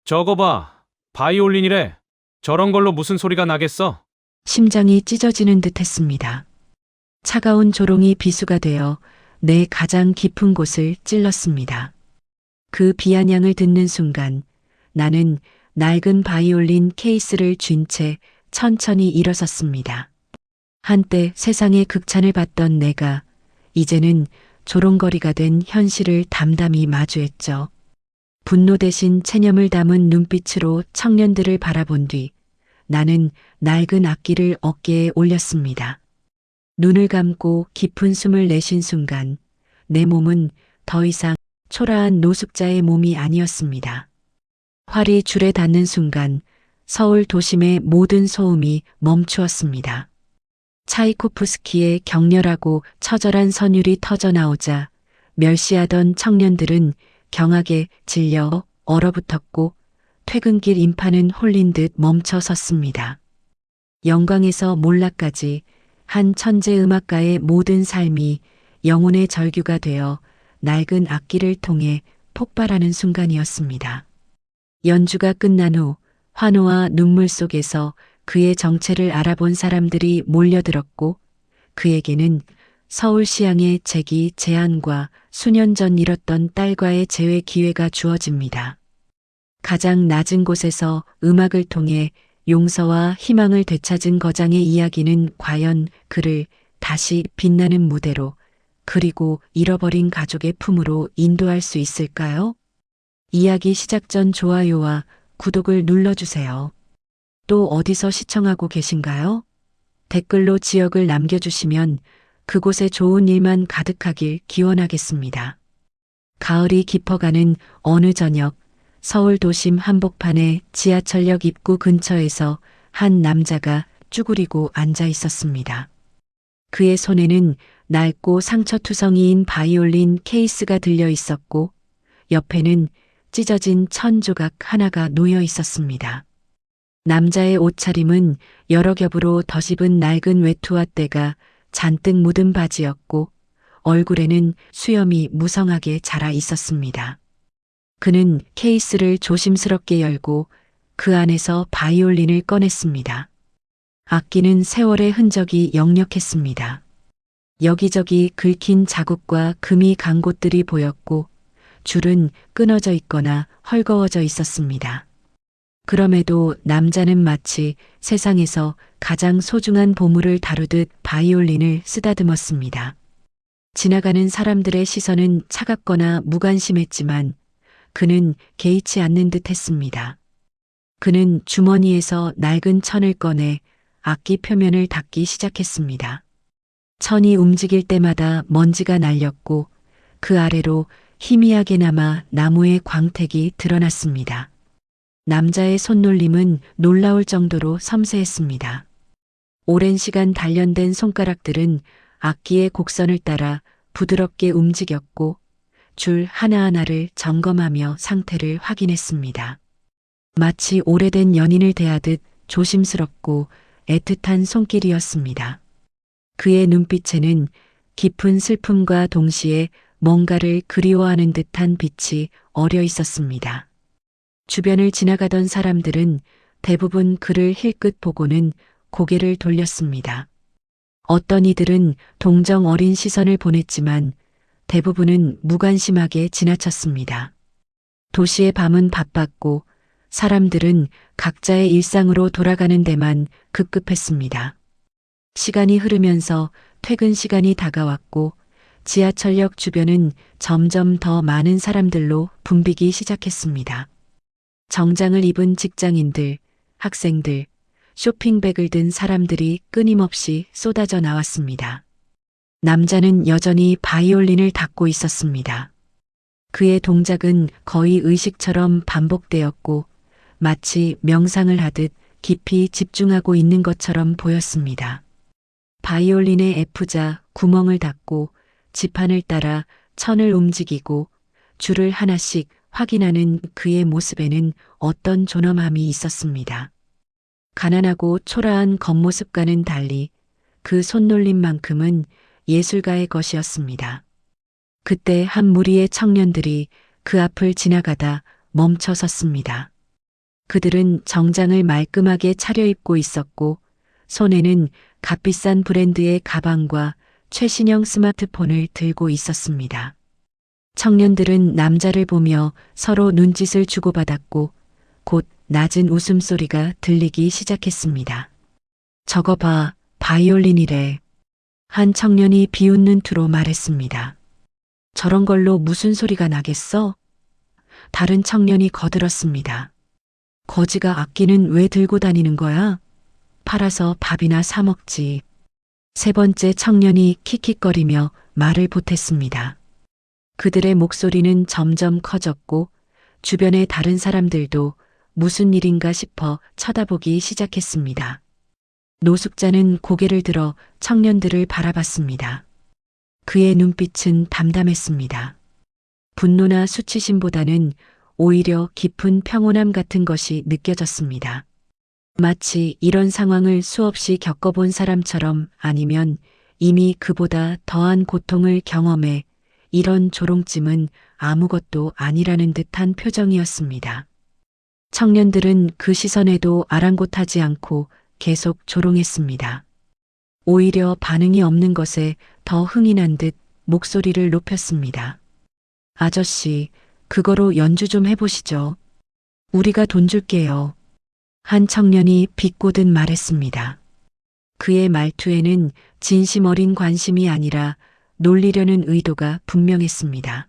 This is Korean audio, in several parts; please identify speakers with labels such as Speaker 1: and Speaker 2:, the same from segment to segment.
Speaker 1: 저거 봐. 바이올린이래. 저런 걸로 무슨 소리가 나겠어?
Speaker 2: 심장이 찢어지는 듯 했습니다. 차가운 조롱이 비수가 되어 내 가장 깊은 곳을 찔렀습니다. 그 비아냥을 듣는 순간 나는 낡은 바이올린 케이스를 쥔 채 천천히 일어섰습니다. 한때 세상의 극찬을 받던 내가 이제는 조롱거리가 된 현실을 담담히 마주했죠. 분노 대신 체념을 담은 눈빛으로 청년들을 바라본 뒤 나는 낡은 악기를 어깨에 올렸습니다. 눈을 감고 깊은 숨을 내쉰 순간 내 몸은 더 이상 초라한 노숙자의 몸이 아니었습니다. 활이 줄에 닿는 순간 서울 도심의 모든 소음이 멈추었습니다. 차이코프스키의 격렬하고 처절한 선율이 터져나오자 멸시하던 청년들은 경악에 질려 얼어붙었고 퇴근길 인파는 홀린 듯 멈춰 섰습니다. 영광에서 몰락까지 한 천재 음악가의 모든 삶이 영혼의 절규가 되어 낡은 악기를 통해 폭발하는 순간이었습니다. 연주가 끝난 후 환호와 눈물 속에서 그의 정체를 알아본 사람들이 몰려들었고 그에게는 서울시향의 재기 제안과 수년 전 잃었던 딸과의 재회 기회가 주어집니다. 가장 낮은 곳에서 음악을 통해 용서와 희망을 되찾은 거장의 이야기는 과연 그를 다시 빛나는 무대로 그리고 잃어버린 가족의 품으로 인도할 수 있을까요? 이야기 시작 전 좋아요와 구독을 눌러주세요. 또 어디서 시청하고 계신가요? 댓글로 지역을 남겨주시면 그곳에 좋은 일만 가득하길 기원하겠습니다. 가을이 깊어가는 어느 저녁 서울 도심 한복판의 지하철역 입구 근처에서 한 남자가 쭈그리고 앉아 있었습니다. 그의 손에는 낡고 상처투성이인 바이올린 케이스가 들려 있었고 옆에는 찢어진 천 조각 하나가 놓여 있었습니다. 남자의 옷차림은 여러 겹으로 덧입은 낡은 외투와 때가 잔뜩 묻은 바지였고 얼굴에는 수염이 무성하게 자라 있었습니다. 그는 케이스를 조심스럽게 열고 그 안에서 바이올린을 꺼냈습니다. 악기는 세월의 흔적이 역력했습니다. 여기저기 긁힌 자국과 금이 간 곳들이 보였고 줄은 끊어져 있거나 헐거워져 있었습니다. 그럼에도 남자는 마치 세상에서 가장 소중한 보물을 다루듯 바이올린을 쓰다듬었습니다. 지나가는 사람들의 시선은 차갑거나 무관심했지만 그는 개의치 않는 듯 했습니다. 그는 주머니에서 낡은 천을 꺼내 악기 표면을 닦기 시작했습니다. 천이 움직일 때마다 먼지가 날렸고 그 아래로 희미하게 남아 나무의 광택이 드러났습니다. 남자의 손놀림은 놀라울 정도로 섬세했습니다. 오랜 시간 단련된 손가락들은 악기의 곡선을 따라 부드럽게 움직였고 줄 하나하나를 점검하며 상태를 확인했습니다. 마치 오래된 연인을 대하듯 조심스럽고 애틋한 손길이었습니다. 그의 눈빛에는 깊은 슬픔과 동시에 뭔가를 그리워하는 듯한 빛이 어려 있었습니다. 주변을 지나가던 사람들은 대부분 그를 힐끗 보고는 고개를 돌렸습니다. 어떤 이들은 동정 어린 시선을 보냈지만 대부분은 무관심하게 지나쳤습니다. 도시의 밤은 바빴고 사람들은 각자의 일상으로 돌아가는 데만 급급했습니다. 시간이 흐르면서 퇴근 시간이 다가왔고 지하철역 주변은 점점 더 많은 사람들로 붐비기 시작했습니다. 정장을 입은 직장인들, 학생들, 쇼핑백을 든 사람들이 끊임없이 쏟아져 나왔습니다. 남자는 여전히 바이올린을 닦고 있었습니다. 그의 동작은 거의 의식처럼 반복되었고 마치 명상을 하듯 깊이 집중하고 있는 것처럼 보였습니다. 바이올린의 F자 구멍을 닫고 지판을 따라 천을 움직이고 줄을 하나씩 확인하는 그의 모습에는 어떤 존엄함이 있었습니다. 가난하고 초라한 겉모습과는 달리 그 손놀림만큼은 예술가의 것이었습니다. 그때 한 무리의 청년들이 그 앞을 지나가다 멈춰 섰습니다. 그들은 정장을 말끔하게 차려입고 있었고 손에는 값비싼 브랜드의 가방과 최신형 스마트폰을 들고 있었습니다. 청년들은 남자를 보며 서로 눈짓을 주고받았고 곧 낮은 웃음소리가 들리기 시작했습니다. 저거 봐, 바이올린이래. 한 청년이 비웃는 투로 말했습니다. 저런 걸로 무슨 소리가 나겠어? 다른 청년이 거들었습니다. 거지가 악기는 왜 들고 다니는 거야? 팔아서 밥이나 사 먹지. 세 번째 청년이 킥킥거리며 말을 보탰습니다. 그들의 목소리는 점점 커졌고 주변의 다른 사람들도 무슨 일인가 싶어 쳐다보기 시작했습니다. 노숙자는 고개를 들어 청년들을 바라봤습니다. 그의 눈빛은 담담했습니다. 분노나 수치심보다는 오히려 깊은 평온함 같은 것이 느껴졌습니다. 마치 이런 상황을 수없이 겪어본 사람처럼 아니면 이미 그보다 더한 고통을 경험해 이런 조롱짐은 아무것도 아니라는 듯한 표정이었습니다. 청년들은 그 시선에도 아랑곳하지 않고 계속 조롱했습니다. 오히려 반응이 없는 것에 더 흥이 난 듯 목소리를 높였습니다. 아저씨, 그거로 연주 좀 해보시죠. 우리가 돈 줄게요. 한 청년이 비꼬듯 말했습니다. 그의 말투에는 진심 어린 관심이 아니라 놀리려는 의도가 분명했습니다.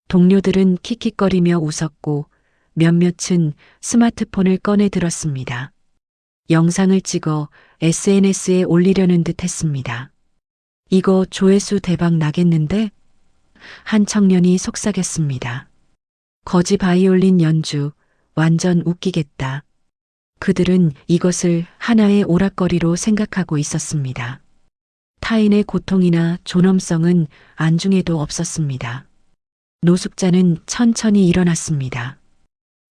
Speaker 2: 동료들은 킥킥거리며 웃었고 몇몇은 스마트폰을 꺼내 들었습니다. 영상을 찍어 SNS에 올리려는 듯 했습니다. 이거 조회수 대박 나겠는데? 한 청년이 속삭였습니다. 거지 바이올린 연주, 완전 웃기겠다. 그들은 이것을 하나의 오락거리로 생각하고 있었습니다. 타인의 고통이나 존엄성은 안중에도 없었습니다. 노숙자는 천천히 일어났습니다.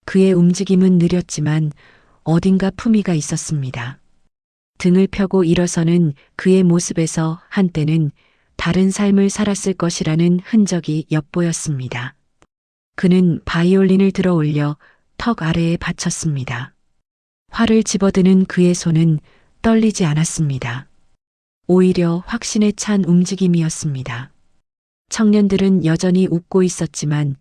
Speaker 2: 그의 움직임은 느렸지만 어딘가 품위가 있었습니다. 등을 펴고 일어서는 그의 모습에서 한때는 다른 삶을 살았을 것이라는 흔적이 엿보였습니다. 그는 바이올린을 들어 올려 턱 아래에 받쳤습니다. 활을 집어드는 그의 손은 떨리지 않았습니다. 오히려 확신에 찬 움직임이었습니다. 청년들은 여전히 웃고 있었지만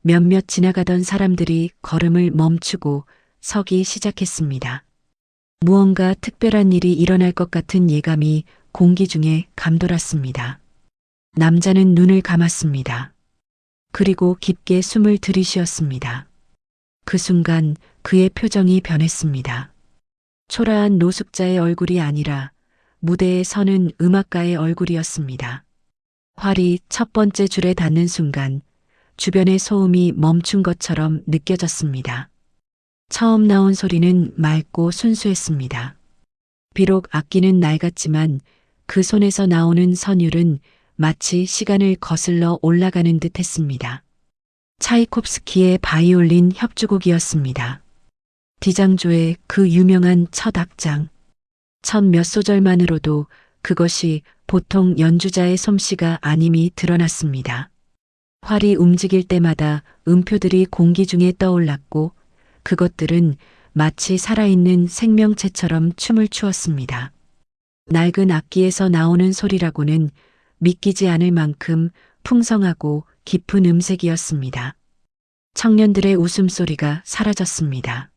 Speaker 2: 몇몇 지나가던 사람들이 걸음을 멈추고 서기 시작했습니다. 무언가 특별한 일이 일어날 것 같은 예감이 공기 중에 감돌았습니다. 남자는 눈을 감았습니다. 그리고 깊게 숨을 들이쉬었습니다. 그 순간 그의 표정이 변했습니다. 초라한 노숙자의 얼굴이 아니라 무대에 서는 음악가의 얼굴이었습니다. 활이 첫 번째 줄에 닿는 순간 주변의 소음이 멈춘 것처럼 느껴졌습니다. 처음 나온 소리는 맑고 순수했습니다. 비록 악기는 낡았지만 그 손에서 나오는 선율은 마치 시간을 거슬러 올라가는 듯 했습니다. 차이콥스키의 바이올린 협주곡이었습니다. 디장조의 그 유명한 첫 악장. 첫 몇 소절만으로도 그것이 보통 연주자의 솜씨가 아님이 드러났습니다. 활이 움직일 때마다 음표들이 공기 중에 떠올랐고 그것들은 마치 살아있는 생명체처럼 춤을 추었습니다. 낡은 악기에서 나오는 소리라고는 믿기지 않을 만큼 풍성하고 깊은 음색이었습니다. 청년들의 웃음소리가 사라졌습니다.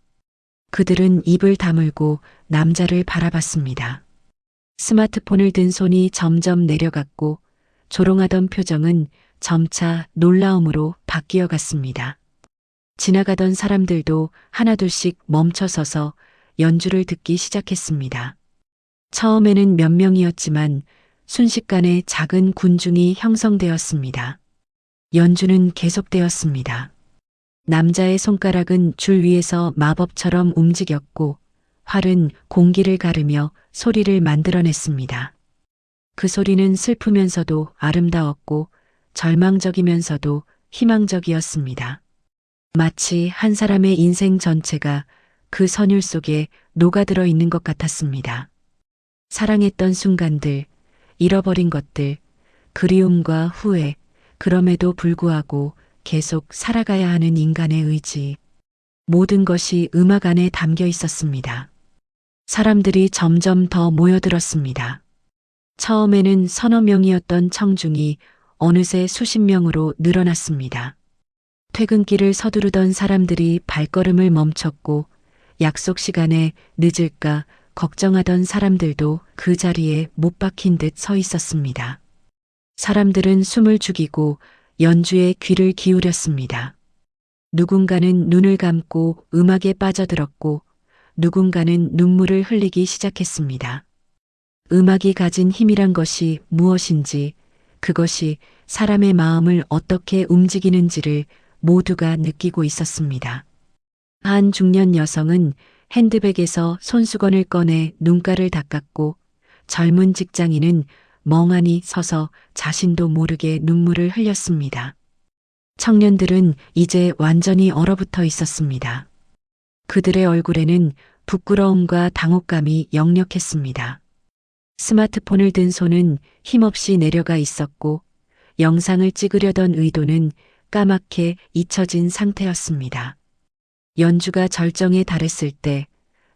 Speaker 2: 그들은 입을 다물고 남자를 바라봤습니다. 스마트폰을 든 손이 점점 내려갔고 조롱하던 표정은 점차 놀라움으로 바뀌어 갔습니다. 지나가던 사람들도 하나둘씩 멈춰서서 연주를 듣기 시작했습니다. 처음에는 몇 명이었지만 순식간에 작은 군중이 형성되었습니다. 연주는 계속되었습니다. 남자의 손가락은 줄 위에서 마법처럼 움직였고 활은 공기를 가르며 소리를 만들어냈습니다. 그 소리는 슬프면서도 아름다웠고 절망적이면서도 희망적이었습니다. 마치 한 사람의 인생 전체가 그 선율 속에 녹아들어 있는 것 같았습니다. 사랑했던 순간들, 잃어버린 것들, 그리움과 후회, 그럼에도 불구하고 계속 살아가야 하는 인간의 의지. 모든 것이 음악 안에 담겨 있었습니다. 사람들이 점점 더 모여들었습니다. 처음에는 서너 명이었던 청중이 어느새 수십 명으로 늘어났습니다. 퇴근길을 서두르던 사람들이 발걸음을 멈췄고 약속 시간에 늦을까 걱정하던 사람들도 그 자리에 못 박힌 듯 서 있었습니다. 사람들은 숨을 죽이고 연주에 귀를 기울였습니다. 누군가는 눈을 감고 음악에 빠져들었고 누군가는 눈물을 흘리기 시작했습니다. 음악이 가진 힘이란 것이 무엇인지, 그것이 사람의 마음을 어떻게 움직이는지를 모두가 느끼고 있었습니다. 한 중년 여성은 핸드백에서 손수건을 꺼내 눈가를 닦았고 젊은 직장인은 멍하니 서서 자신도 모르게 눈물을 흘렸습니다. 청년들은 이제 완전히 얼어붙어 있었습니다. 그들의 얼굴에는 부끄러움과 당혹감이 역력했습니다. 스마트폰을 든 손은 힘없이 내려가 있었고 영상을 찍으려던 의도는 까맣게 잊혀진 상태였습니다. 연주가 절정에 달했을 때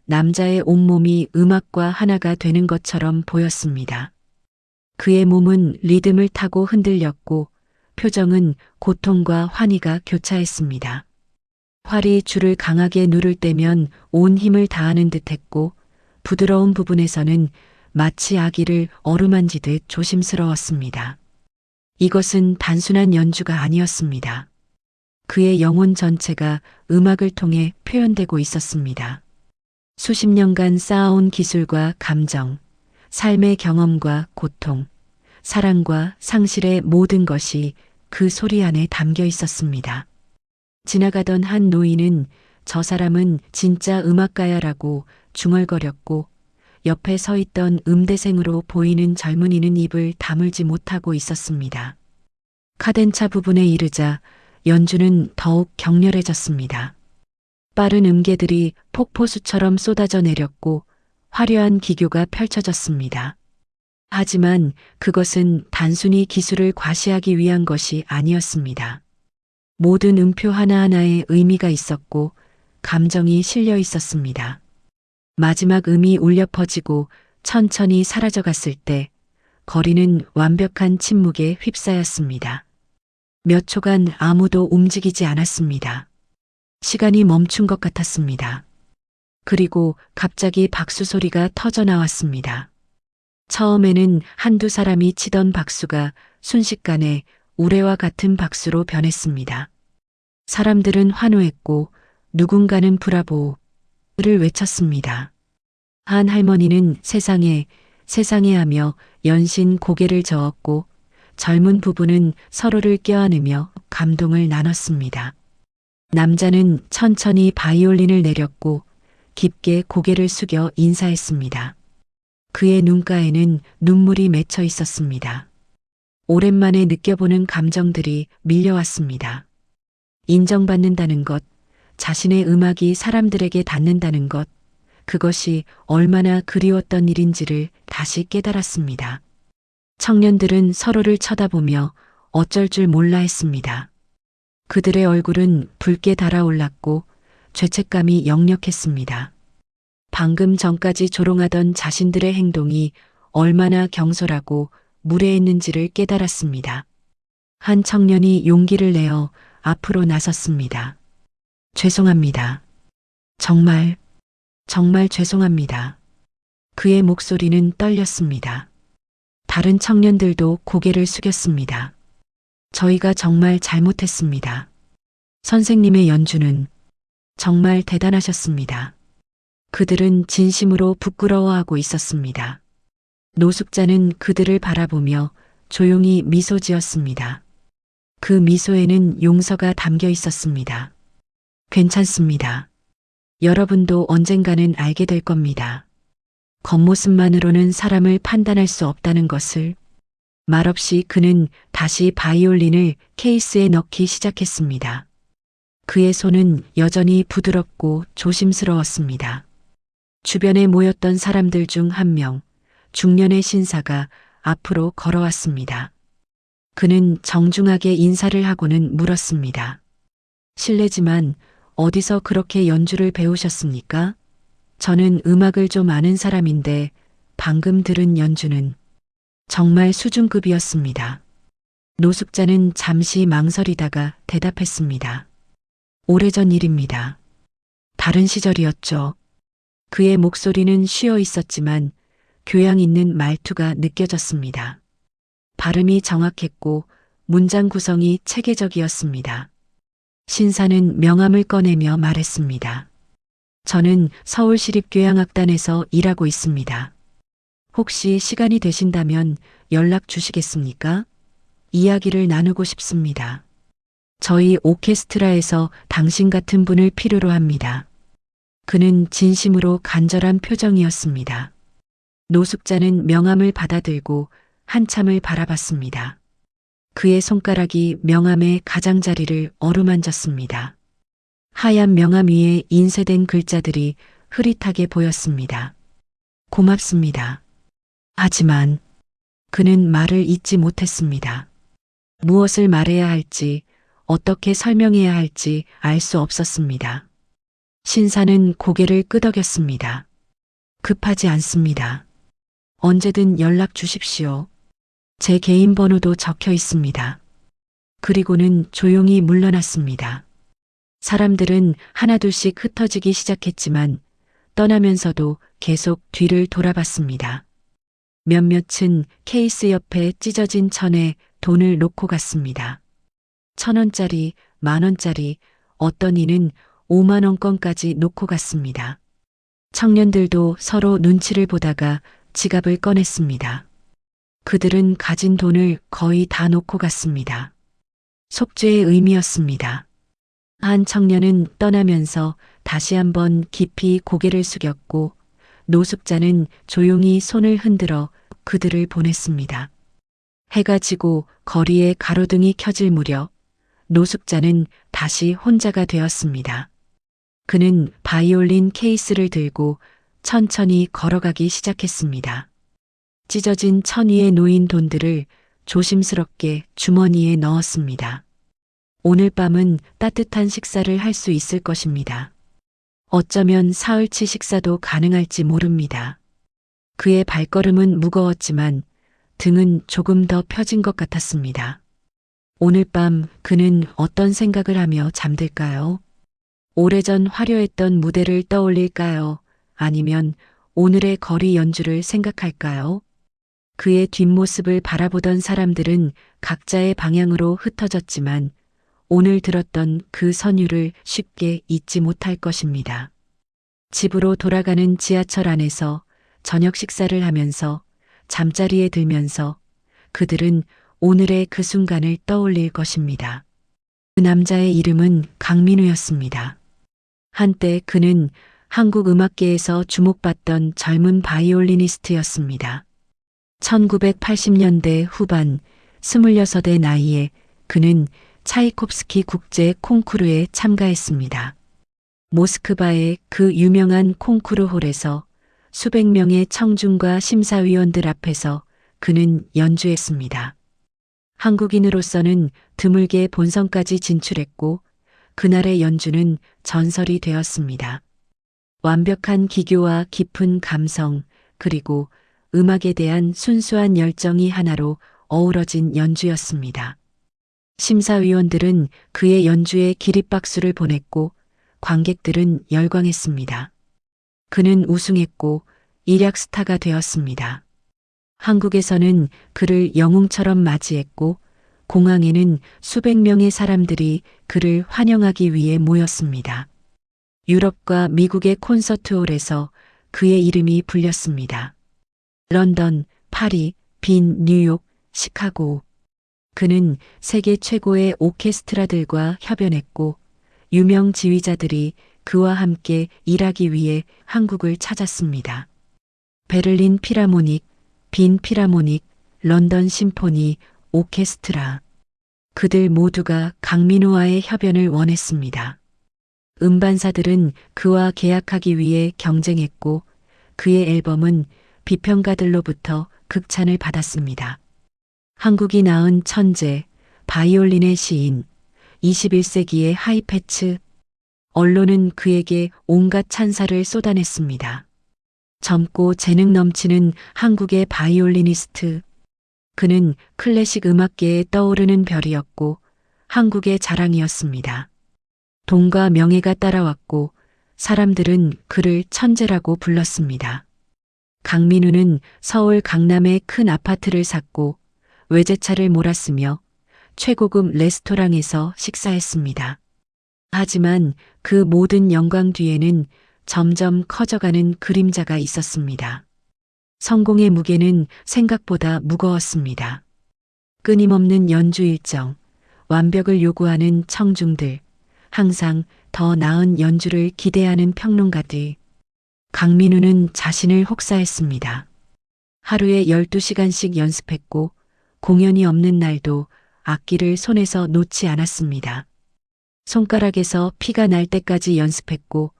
Speaker 2: 남자의 온몸이 음악과 하나가 되는 것처럼 보였습니다. 그의 몸은 리듬을 타고 흔들렸고 표정은 고통과 환희가 교차했습니다. 활이 줄을 강하게 누를 때면 온 힘을 다하는 듯했고 부드러운 부분에서는 마치 아기를 어루만지듯 조심스러웠습니다. 이것은 단순한 연주가 아니었습니다. 그의 영혼 전체가 음악을 통해 표현되고 있었습니다. 수십 년간 쌓아온 기술과 감정, 삶의 경험과 고통, 사랑과 상실의 모든 것이 그 소리 안에 담겨 있었습니다. 지나가던 한 노인은 저 사람은 진짜 음악가야라고 중얼거렸고 옆에 서 있던 음대생으로 보이는 젊은이는 입을 다물지 못하고 있었습니다. 카덴차 부분에 이르자 연주는 더욱 격렬해졌습니다. 빠른 음계들이 폭포수처럼 쏟아져 내렸고 화려한 기교가 펼쳐졌습니다. 하지만 그것은 단순히 기술을 과시하기 위한 것이 아니었습니다. 모든 음표 하나하나에 의미가 있었고 감정이 실려 있었습니다. 마지막 음이 울려 퍼지고 천천히 사라져갔을 때 거리는 완벽한 침묵에 휩싸였습니다. 몇 초간 아무도 움직이지 않았습니다. 시간이 멈춘 것 같았습니다. 그리고 갑자기 박수 소리가 터져 나왔습니다. 처음에는 한두 사람이 치던 박수가 순식간에 우레와 같은 박수로 변했습니다. 사람들은 환호했고 누군가는 브라보를 외쳤습니다. 한 할머니는 세상에 하며 연신 고개를 저었고 젊은 부부는 서로를 껴안으며 감동을 나눴습니다. 남자는 천천히 바이올린을 내렸고 깊게 고개를 숙여 인사했습니다. 그의 눈가에는 눈물이 맺혀 있었습니다. 오랜만에 느껴보는 감정들이 밀려왔습니다. 인정받는다는 것, 자신의 음악이 사람들에게 닿는다는 것, 그것이 얼마나 그리웠던 일인지를 다시 깨달았습니다. 청년들은 서로를 쳐다보며 어쩔 줄 몰라 했습니다. 그들의 얼굴은 붉게 달아올랐고 죄책감이 역력했습니다. 방금 전까지 조롱하던 자신들의 행동이 얼마나 경솔하고 무례했는지를 깨달았습니다. 한 청년이 용기를 내어 앞으로 나섰습니다. 죄송합니다. 정말 죄송합니다. 그의 목소리는 떨렸습니다. 다른 청년들도 고개를 숙였습니다. 저희가 정말 잘못했습니다. 선생님의 연주는 정말 대단하셨습니다. 그들은 진심으로 부끄러워하고 있었습니다. 노숙자는 그들을 바라보며 조용히 미소 지었습니다. 그 미소에는 용서가 담겨 있었습니다. 괜찮습니다. 여러분도 언젠가는 알게 될 겁니다. 겉모습만으로는 사람을 판단할 수 없다는 것을. 말없이 그는 다시 바이올린을 케이스에 넣기 시작했습니다. 그의 손은 여전히 부드럽고 조심스러웠습니다. 주변에 모였던 사람들 중 한 명, 중년의 신사가 앞으로 걸어왔습니다. 그는 정중하게 인사를 하고는 물었습니다. 실례지만 어디서 그렇게 연주를 배우셨습니까? 저는 음악을 좀 아는 사람인데 방금 들은 연주는 정말 수준급이었습니다. 노숙자는 잠시 망설이다가 대답했습니다. 오래전 일입니다. 다른 시절이었죠. 그의 목소리는 쉬어 있었지만 교양 있는 말투가 느껴졌습니다. 발음이 정확했고 문장 구성이 체계적이었습니다. 신사는 명함을 꺼내며 말했습니다. 저는 서울시립교향악단에서 일하고 있습니다. 혹시 시간이 되신다면 연락 주시겠습니까? 이야기를 나누고 싶습니다. 저희 오케스트라에서 당신 같은 분을 필요로 합니다. 그는 진심으로 간절한 표정이었습니다. 노숙자는 명함을 받아들고 한참을 바라봤습니다. 그의 손가락이 명함의 가장자리를 어루만졌습니다. 하얀 명함 위에 인쇄된 글자들이 흐릿하게 보였습니다. 고맙습니다. 하지만 그는 말을 잇지 못했습니다. 무엇을 말해야 할지, 어떻게 설명해야 할지 알 수 없었습니다. 신사는 고개를 끄덕였습니다. 급하지 않습니다. 언제든 연락 주십시오. 제 개인 번호도 적혀 있습니다. 그리고는 조용히 물러났습니다. 사람들은 하나둘씩 흩어지기 시작했지만 떠나면서도 계속 뒤를 돌아봤습니다. 몇몇은 케이스 옆에 찢어진 천에 돈을 놓고 갔습니다. 1,000원짜리, 10,000원짜리, 어떤 이는 50,000원권까지 놓고 갔습니다. 청년들도 서로 눈치를 보다가 지갑을 꺼냈습니다. 그들은 가진 돈을 거의 다 놓고 갔습니다. 속죄의 의미였습니다. 한 청년은 떠나면서 다시 한번 깊이 고개를 숙였고 노숙자는 조용히 손을 흔들어 그들을 보냈습니다. 해가 지고 거리에 가로등이 켜질 무렵 노숙자는 다시 혼자가 되었습니다. 그는 바이올린 케이스를 들고 천천히 걸어가기 시작했습니다. 찢어진 천 위에 놓인 돈들을 조심스럽게 주머니에 넣었습니다. 오늘 밤은 따뜻한 식사를 할 수 있을 것입니다. 어쩌면 사흘치 식사도 가능할지 모릅니다. 그의 발걸음은 무거웠지만 등은 조금 더 펴진 것 같았습니다. 오늘 밤 그는 어떤 생각을 하며 잠들까요? 오래전 화려했던 무대를 떠올릴까요? 아니면 오늘의 거리 연주를 생각할까요? 그의 뒷모습을 바라보던 사람들은 각자의 방향으로 흩어졌지만 오늘 들었던 그 선율을 쉽게 잊지 못할 것입니다. 집으로 돌아가는 지하철 안에서 저녁 식사를 하면서 잠자리에 들면서 그들은 오늘의 그 순간을 떠올릴 것입니다. 그 남자의 이름은 강민우였습니다. 한때 그는 한국 음악계에서 주목받던 젊은 바이올리니스트였습니다. 1980년대 후반 26의 나이에 그는 차이콥스키 국제 콩쿠르에 참가했습니다. 모스크바의 그 유명한 콩쿠르 홀에서 수백 명의 청중과 심사위원들 앞에서 그는 연주했습니다. 한국인으로서는 드물게 본선까지 진출했고 그날의 연주는 전설이 되었습니다. 완벽한 기교와 깊은 감성 그리고 음악에 대한 순수한 열정이 하나로 어우러진 연주였습니다. 심사위원들은 그의 연주에 기립박수를 보냈고 관객들은 열광했습니다. 그는 우승했고 일약 스타가 되었습니다. 한국에서는 그를 영웅처럼 맞이했고 공항에는 수백 명의 사람들이 그를 환영하기 위해 모였습니다. 유럽과 미국의 콘서트홀에서 그의 이름이 불렸습니다. 런던, 파리, 빈, 뉴욕, 시카고. 그는 세계 최고의 오케스트라들과 협연했고 유명 지휘자들이 그와 함께 일하기 위해 한국을 찾았습니다. 베를린 필하모닉, 빈 필하모닉, 런던 심포니, 오케스트라. 그들 모두가 강민우와의 협연을 원했습니다. 음반사들은 그와 계약하기 위해 경쟁했고 그의 앨범은 비평가들로부터 극찬을 받았습니다. 한국이 낳은 천재, 바이올린의 시인, 21세기의 하이패츠. 언론은 그에게 온갖 찬사를 쏟아냈습니다. 젊고 재능 넘치는 한국의 바이올리니스트. 그는 클래식 음악계에 떠오르는 별이었고 한국의 자랑이었습니다. 돈과 명예가 따라왔고 사람들은 그를 천재라고 불렀습니다. 강민우는 서울 강남에 큰 아파트를 샀고 외제차를 몰았으며 최고급 레스토랑에서 식사했습니다. 하지만 그 모든 영광 뒤에는 점점 커져가는 그림자가 있었습니다. 성공의 무게는 생각보다 무거웠습니다. 끊임없는 연주 일정, 완벽을 요구하는 청중들, 항상 더 나은 연주를 기대하는 평론가들. 강민우는 자신을 혹사했습니다. 하루에 12시간씩 연습했고 공연이 없는 날도 악기를 손에서 놓지 않았습니다. 손가락에서 피가 날 때까지 연습했고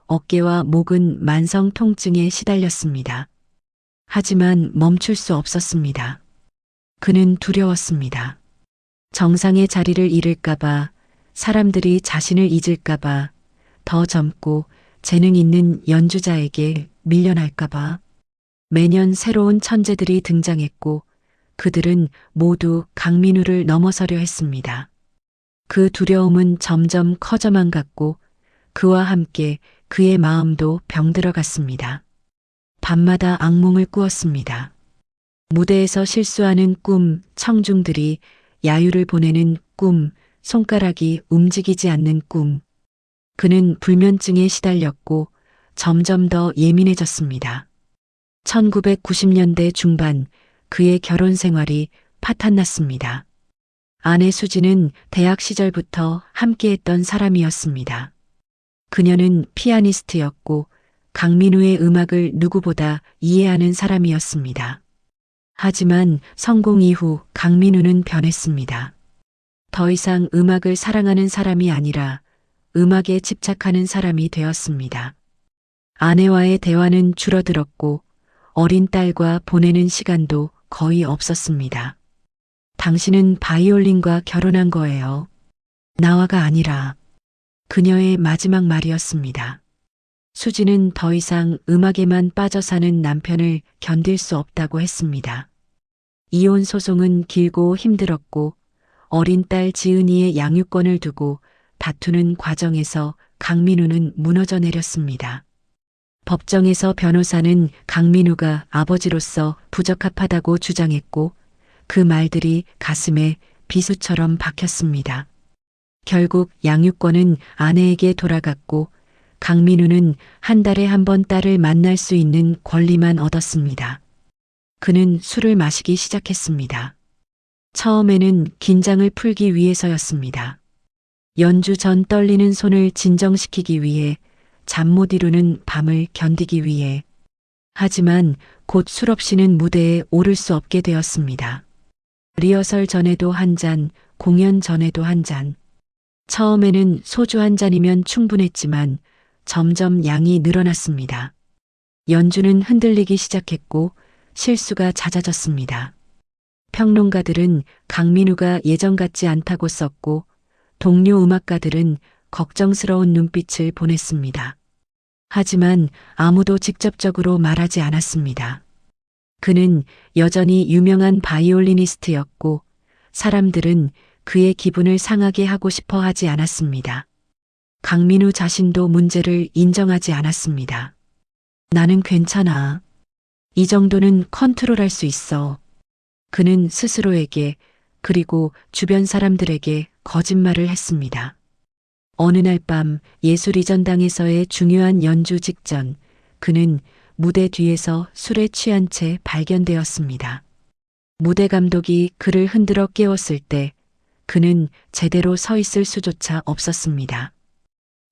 Speaker 2: 어깨와 목은 만성 통증에 시달렸습니다. 하지만 멈출 수 없었습니다. 그는 두려웠습니다. 정상의 자리를 잃을까봐, 사람들이 자신을 잊을까봐, 더 젊고 재능 있는 연주자에게 밀려날까봐. 매년 새로운 천재들이 등장했고 그들은 모두 강민우를 넘어서려 했습니다. 그 두려움은 점점 커져만 갔고 그와 함께 그의 마음도 병들어 갔습니다. 밤마다 악몽을 꾸었습니다. 무대에서 실수하는 꿈, 청중들이 야유를 보내는 꿈, 손가락이 움직이지 않는 꿈. 그는 불면증에 시달렸고 점점 더 예민해졌습니다. 1990년대 중반 그의 결혼 생활이 파탄났습니다. 아내 수지는 대학 시절부터 함께했던 사람이었습니다. 그녀는 피아니스트였고 강민우의 음악을 누구보다 이해하는 사람이었습니다. 하지만 성공 이후 강민우는 변했습니다. 더 이상 음악을 사랑하는 사람이 아니라 음악에 집착하는 사람이 되었습니다. 아내와의 대화는 줄어들었고 어린 딸과 보내는 시간도 거의 없었습니다. 당신은 바이올린과 결혼한 거예요. 나와가 아니라. 그녀의 마지막 말이었습니다. 수지는 더 이상 음악에만 빠져 사는 남편을 견딜 수 없다고 했습니다. 이혼 소송은 길고 힘들었고 어린 딸 지은이의 양육권을 두고 다투는 과정에서 강민우는 무너져 내렸습니다. 법정에서 변호사는 강민우가 아버지로서 부적합하다고 주장했고 그 말들이 가슴에 비수처럼 박혔습니다. 결국 양육권은 아내에게 돌아갔고 강민우는 한 달에 한 번 딸을 만날 수 있는 권리만 얻었습니다. 그는 술을 마시기 시작했습니다. 처음에는 긴장을 풀기 위해서였습니다. 연주 전 떨리는 손을 진정시키기 위해 잠 못 이루는 밤을 견디기 위해. 하지만 곧 술 없이는 무대에 오를 수 없게 되었습니다. 리허설 전에도 한 잔, 공연 전에도 한 잔. 처음에는 소주 한 잔이면 충분했지만 점점 양이 늘어났습니다. 연주는 흔들리기 시작했고 실수가 잦아졌습니다. 평론가들은 강민우가 예전 같지 않다고 썼고 동료 음악가들은 걱정스러운 눈빛을 보냈습니다. 하지만 아무도 직접적으로 말하지 않았습니다. 그는 여전히 유명한 바이올리니스트였고 사람들은 그의 기분을 상하게 하고 싶어 하지 않았습니다. 강민우 자신도 문제를 인정하지 않았습니다. 나는 괜찮아. 이 정도는 컨트롤할 수 있어. 그는 스스로에게 그리고 주변 사람들에게 거짓말을 했습니다. 어느 날 밤 예술이전당에서의 중요한 연주 직전 그는 무대 뒤에서 술에 취한 채 발견되었습니다. 무대 감독이 그를 흔들어 깨웠을 때 그는 제대로 서 있을 수조차 없었습니다.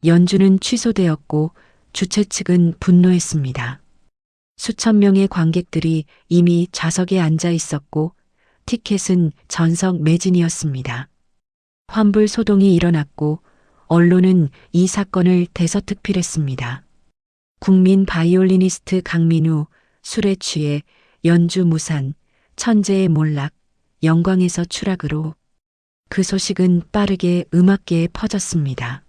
Speaker 2: 연주는 취소되었고 주최 측은 분노했습니다. 수천 명의 관객들이 이미 좌석에 앉아 있었고 티켓은 전석 매진이었습니다. 환불 소동이 일어났고 언론은 이 사건을 대서특필했습니다. 국민 바이올리니스트 강민우, 술에 취해 연주 무산, 천재의 몰락, 영광에서 추락으로. 그 소식은 빠르게 음악계에 퍼졌습니다.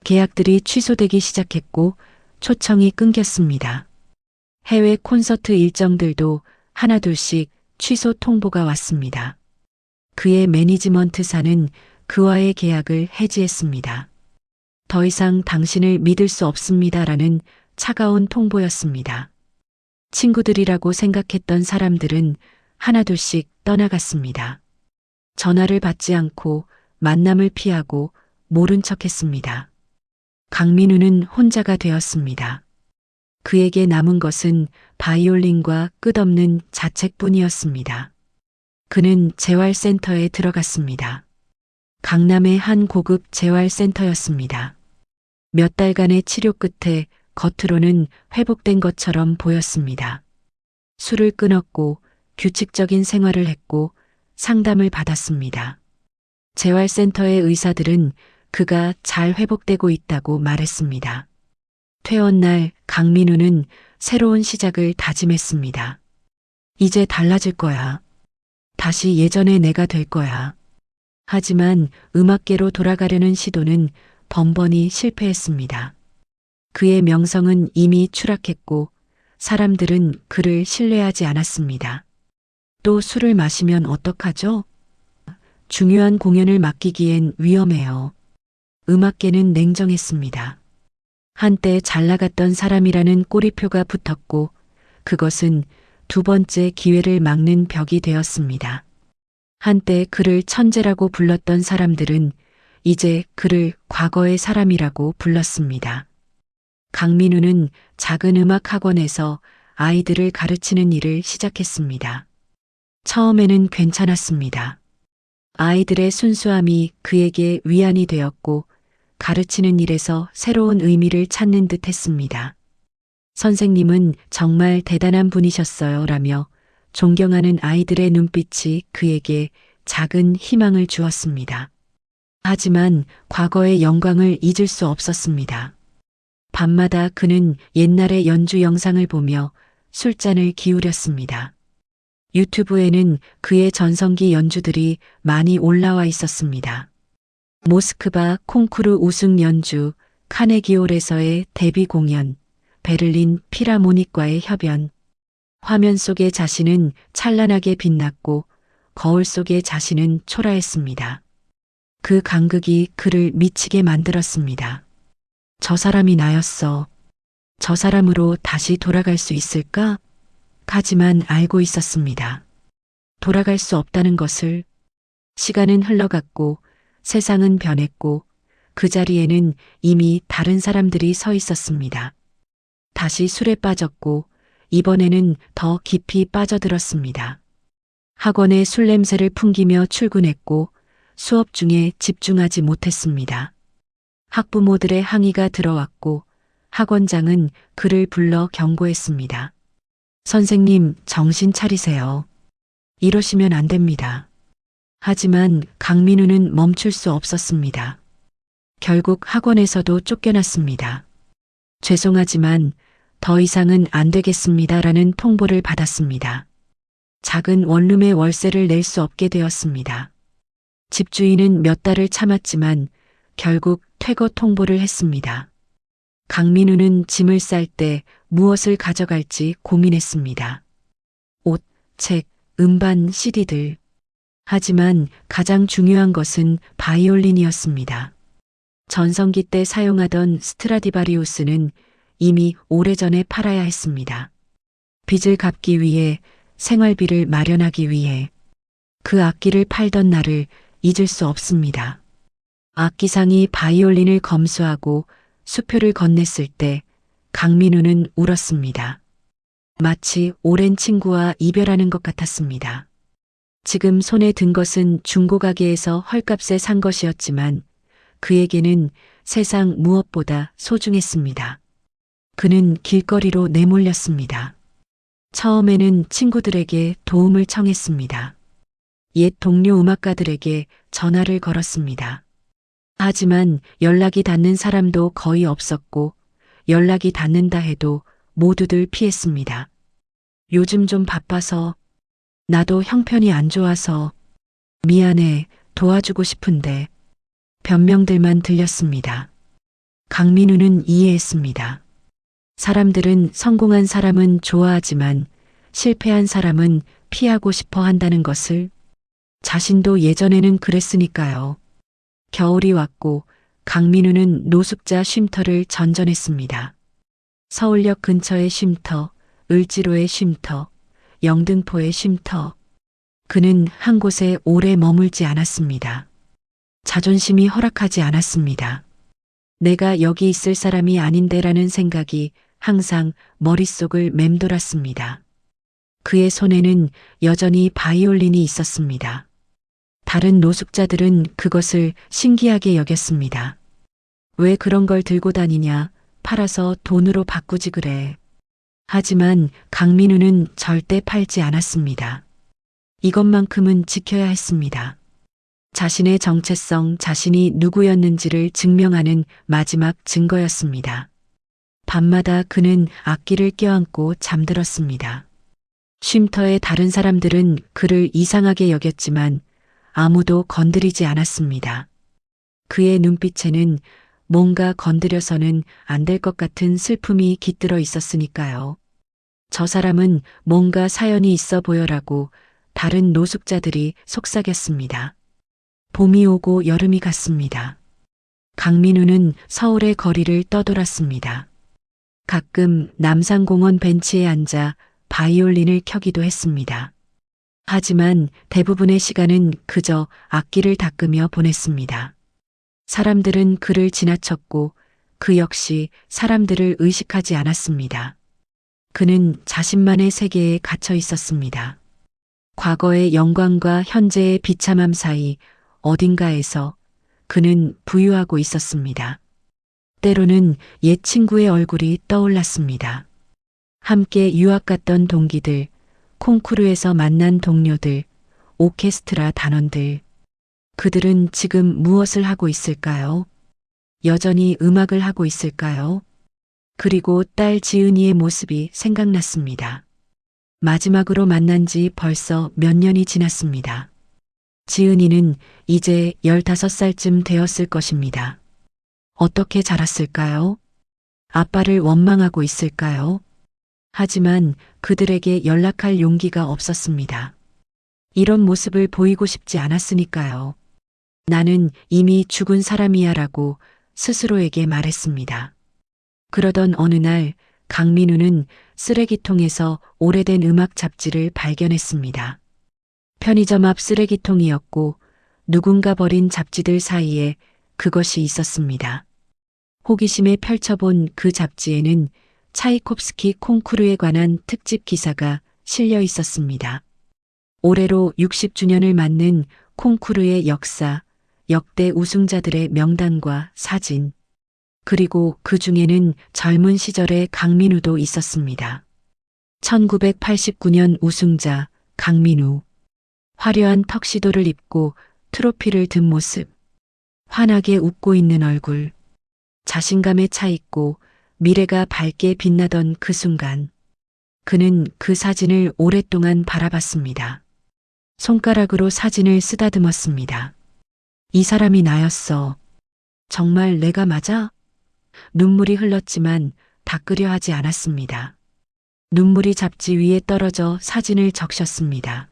Speaker 2: 계약들이 취소되기 시작했고 초청이 끊겼습니다. 해외 콘서트 일정들도 하나둘씩 취소 통보가 왔습니다. 그의 매니지먼트사는 그와의 계약을 해지했습니다. 더 이상 당신을 믿을 수 없습니다라는 차가운 통보였습니다. 친구들이라고 생각했던 사람들은 하나둘씩 떠나갔습니다. 전화를 받지 않고 만남을 피하고 모른 척했습니다. 강민우는 혼자가 되었습니다. 그에게 남은 것은 바이올린과 끝없는 자책뿐이었습니다. 그는 재활센터에 들어갔습니다. 강남의 한 고급 재활센터였습니다. 몇 달간의 치료 끝에 겉으로는 회복된 것처럼 보였습니다. 술을 끊었고 규칙적인 생활을 했고 상담을 받았습니다. 재활센터의 의사들은 그가 잘 회복되고 있다고 말했습니다. 퇴원 날 강민우는 새로운 시작을 다짐했습니다. 이제 달라질 거야. 다시 예전의 내가 될 거야. 하지만 음악계로 돌아가려는 시도는 번번이 실패했습니다. 그의 명성은 이미 추락했고 사람들은 그를 신뢰하지 않았습니다. 또 술을 마시면 어떡하죠? 중요한 공연을 맡기기엔 위험해요. 음악계는 냉정했습니다. 한때 잘 나갔던 사람이라는 꼬리표가 붙었고 그것은 두 번째 기회를 막는 벽이 되었습니다. 한때 그를 천재라고 불렀던 사람들은 이제 그를 과거의 사람이라고 불렀습니다. 강민우는 작은 음악 학원에서 아이들을 가르치는 일을 시작했습니다. 처음에는 괜찮았습니다. 아이들의 순수함이 그에게 위안이 되었고 가르치는 일에서 새로운 의미를 찾는 듯 했습니다. 선생님은 정말 대단한 분이셨어요 라며 존경하는 아이들의 눈빛이 그에게 작은 희망을 주었습니다. 하지만 과거의 영광을 잊을 수 없었습니다. 밤마다 그는 옛날의 연주 영상을 보며 술잔을 기울였습니다. 유튜브에는 그의 전성기 연주들이 많이 올라와 있었습니다. 모스크바 콩쿠르 우승 연주, 카네기홀에서의 데뷔 공연, 베를린 피라모닉과의 협연. 화면 속의 자신은 찬란하게 빛났고 거울 속의 자신은 초라했습니다. 그 간극이 그를 미치게 만들었습니다. 저 사람이 나였어. 저 사람으로 다시 돌아갈 수 있을까? 하지만 알고 있었습니다. 돌아갈 수 없다는 것을. 시간은 흘러갔고 세상은 변했고 그 자리에는 이미 다른 사람들이 서 있었습니다. 다시 술에 빠졌고 이번에는 더 깊이 빠져들었습니다. 학원에 술 냄새를 풍기며 출근했고 수업 중에 집중하지 못했습니다. 학부모들의 항의가 들어왔고 학원장은 그를 불러 경고했습니다. 선생님, 정신 차리세요. 이러시면 안 됩니다. 하지만 강민우는 멈출 수 없었습니다. 결국 학원에서도 쫓겨났습니다. 죄송하지만 더 이상은 안 되겠습니다라는 통보를 받았습니다. 작은 원룸의 월세를 낼 수 없게 되었습니다. 집주인은 몇 달을 참았지만 결국 퇴거 통보를 했습니다. 강민우는 짐을 쌀 때 무엇을 가져갈지 고민했습니다. 옷, 책, 음반, CD들. 하지만 가장 중요한 것은 바이올린이었습니다. 전성기 때 사용하던 스트라디바리우스는 이미 오래전에 팔아야 했습니다. 빚을 갚기 위해, 생활비를 마련하기 위해 그 악기를 팔던 날을 잊을 수 없습니다. 악기상이 바이올린을 검수하고 수표를 건넸을 때 강민우는 울었습니다. 마치 오랜 친구와 이별하는 것 같았습니다. 지금 손에 든 것은 중고가게에서 헐값에 산 것이었지만 그에게는 세상 무엇보다 소중했습니다. 그는 길거리로 내몰렸습니다. 처음에는 친구들에게 도움을 청했습니다. 옛 동료 음악가들에게 전화를 걸었습니다. 하지만 연락이 닿는 사람도 거의 없었고 연락이 닿는다 해도 모두들 피했습니다. 요즘 좀 바빠서, 나도 형편이 안 좋아서, 미안해, 도와주고 싶은데 변명들만 들렸습니다. 강민우는 이해했습니다. 사람들은 성공한 사람은 좋아하지만 실패한 사람은 피하고 싶어 한다는 것을. 자신도 예전에는 그랬으니까요. 겨울이 왔고 강민우는 노숙자 쉼터를 전전했습니다. 서울역 근처의 쉼터, 을지로의 쉼터, 영등포의 쉼터. 그는 한 곳에 오래 머물지 않았습니다. 자존심이 허락하지 않았습니다. 내가 여기 있을 사람이 아닌데라는 생각이 항상 머릿속을 맴돌았습니다. 그의 손에는 여전히 바이올린이 있었습니다. 다른 노숙자들은 그것을 신기하게 여겼습니다. 왜 그런 걸 들고 다니냐? 팔아서 돈으로 바꾸지 그래. 하지만 강민우는 절대 팔지 않았습니다. 이것만큼은 지켜야 했습니다. 자신의 정체성, 자신이 누구였는지를 증명하는 마지막 증거였습니다. 밤마다 그는 악기를 껴안고 잠들었습니다. 쉼터의 다른 사람들은 그를 이상하게 여겼지만 아무도 건드리지 않았습니다. 그의 눈빛에는 뭔가 건드려서는 안 될 것 같은 슬픔이 깃들어 있었으니까요. 저 사람은 뭔가 사연이 있어 보여라고 다른 노숙자들이 속삭였습니다. 봄이 오고 여름이 갔습니다. 강민우는 서울의 거리를 떠돌았습니다. 가끔 남산공원 벤치에 앉아 바이올린을 켜기도 했습니다. 하지만 대부분의 시간은 그저 악기를 닦으며 보냈습니다. 사람들은 그를 지나쳤고 그 역시 사람들을 의식하지 않았습니다. 그는 자신만의 세계에 갇혀 있었습니다. 과거의 영광과 현재의 비참함 사이 어딘가에서 그는 부유하고 있었습니다. 때로는 옛 친구의 얼굴이 떠올랐습니다. 함께 유학 갔던 동기들, 콩쿠르에서 만난 동료들, 오케스트라 단원들. 그들은 지금 무엇을 하고 있을까요? 여전히 음악을 하고 있을까요? 그리고 딸 지은이의 모습이 생각났습니다. 마지막으로 만난 지 벌써 몇 년이 지났습니다. 지은이는 이제 15살쯤 되었을 것입니다. 어떻게 자랐을까요? 아빠를 원망하고 있을까요? 하지만 그들에게 연락할 용기가 없었습니다. 이런 모습을 보이고 싶지 않았으니까요. 나는 이미 죽은 사람이야 라고 스스로에게 말했습니다. 그러던 어느 날 강민우는 쓰레기통에서 오래된 음악 잡지를 발견했습니다. 편의점 앞 쓰레기통이었고 누군가 버린 잡지들 사이에 그것이 있었습니다. 호기심에 펼쳐본 그 잡지에는 차이콥스키 콩쿠르에 관한 특집 기사가 실려 있었습니다. 올해로 60주년을 맞는 콩쿠르의 역사, 역대 우승자들의 명단과 사진, 그리고 그 중에는 젊은 시절의 강민우도 있었습니다. 1989년 우승자 강민우. 화려한 턱시도를 입고 트로피를 든 모습. 환하게 웃고 있는 얼굴. 자신감에 차 있고 미래가 밝게 빛나던 그 순간. 그는 그 사진을 오랫동안 바라봤습니다. 손가락으로 사진을 쓰다듬었습니다. 이 사람이 나였어. 정말 내가 맞아? 눈물이 흘렀지만 닦으려 하지 않았습니다. 눈물이 잡지 위에 떨어져 사진을 적셨습니다.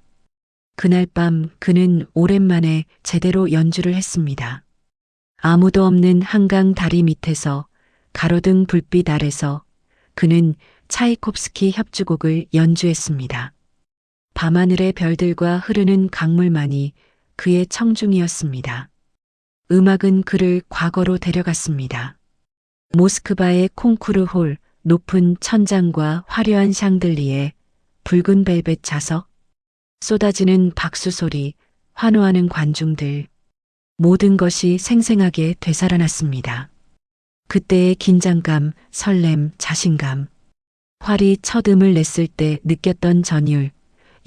Speaker 2: 그날 밤 그는 오랜만에 제대로 연주를 했습니다. 아무도 없는 한강 다리 밑에서 가로등 불빛 아래서 그는 차이콥스키 협주곡을 연주했습니다. 밤하늘의 별들과 흐르는 강물만이 그의 청중이었습니다. 음악은 그를 과거로 데려갔습니다. 모스크바의 콩쿠르 홀, 높은 천장과 화려한 샹들리에, 붉은 벨벳 자석, 쏟아지는 박수 소리, 환호하는 관중들. 모든 것이 생생하게 되살아났습니다. 그때의 긴장감, 설렘, 자신감. 활이 첫 음을 냈을 때 느꼈던 전율,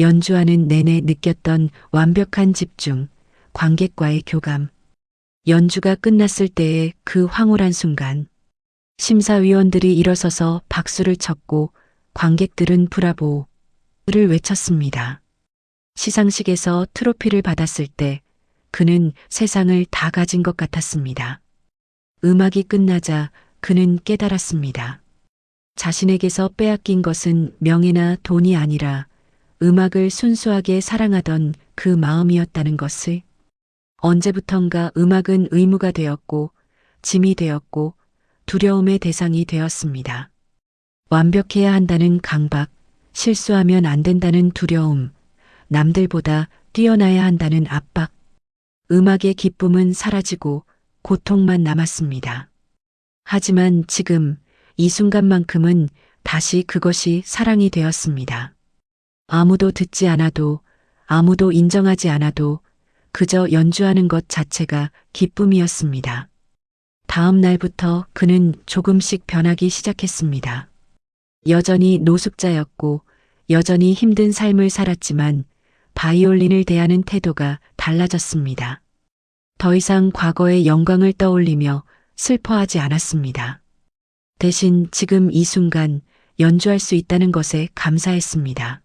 Speaker 2: 연주하는 내내 느꼈던 완벽한 집중, 관객과의 교감. 연주가 끝났을 때의 그 황홀한 순간. 심사위원들이 일어서서 박수를 쳤고 관객들은 브라보를 외쳤습니다. 시상식에서 트로피를 받았을 때 그는 세상을 다 가진 것 같았습니다. 음악이 끝나자 그는 깨달았습니다. 자신에게서 빼앗긴 것은 명예나 돈이 아니라 음악을 순수하게 사랑하던 그 마음이었다는 것을. 언제부턴가 음악은 의무가 되었고 짐이 되었고 두려움의 대상이 되었습니다. 완벽해야 한다는 강박, 실수하면 안 된다는 두려움, 남들보다 뛰어나야 한다는 압박. 음악의 기쁨은 사라지고 고통만 남았습니다. 하지만 지금 이 순간만큼은 다시 그것이 사랑이 되었습니다. 아무도 듣지 않아도, 아무도 인정하지 않아도 그저 연주하는 것 자체가 기쁨이었습니다. 다음 날부터 그는 조금씩 변하기 시작했습니다. 여전히 노숙자였고 여전히 힘든 삶을 살았지만 바이올린을 대하는 태도가 달라졌습니다. 더 이상 과거의 영광을 떠올리며 슬퍼하지 않았습니다. 대신 지금 이 순간 연주할 수 있다는 것에 감사했습니다.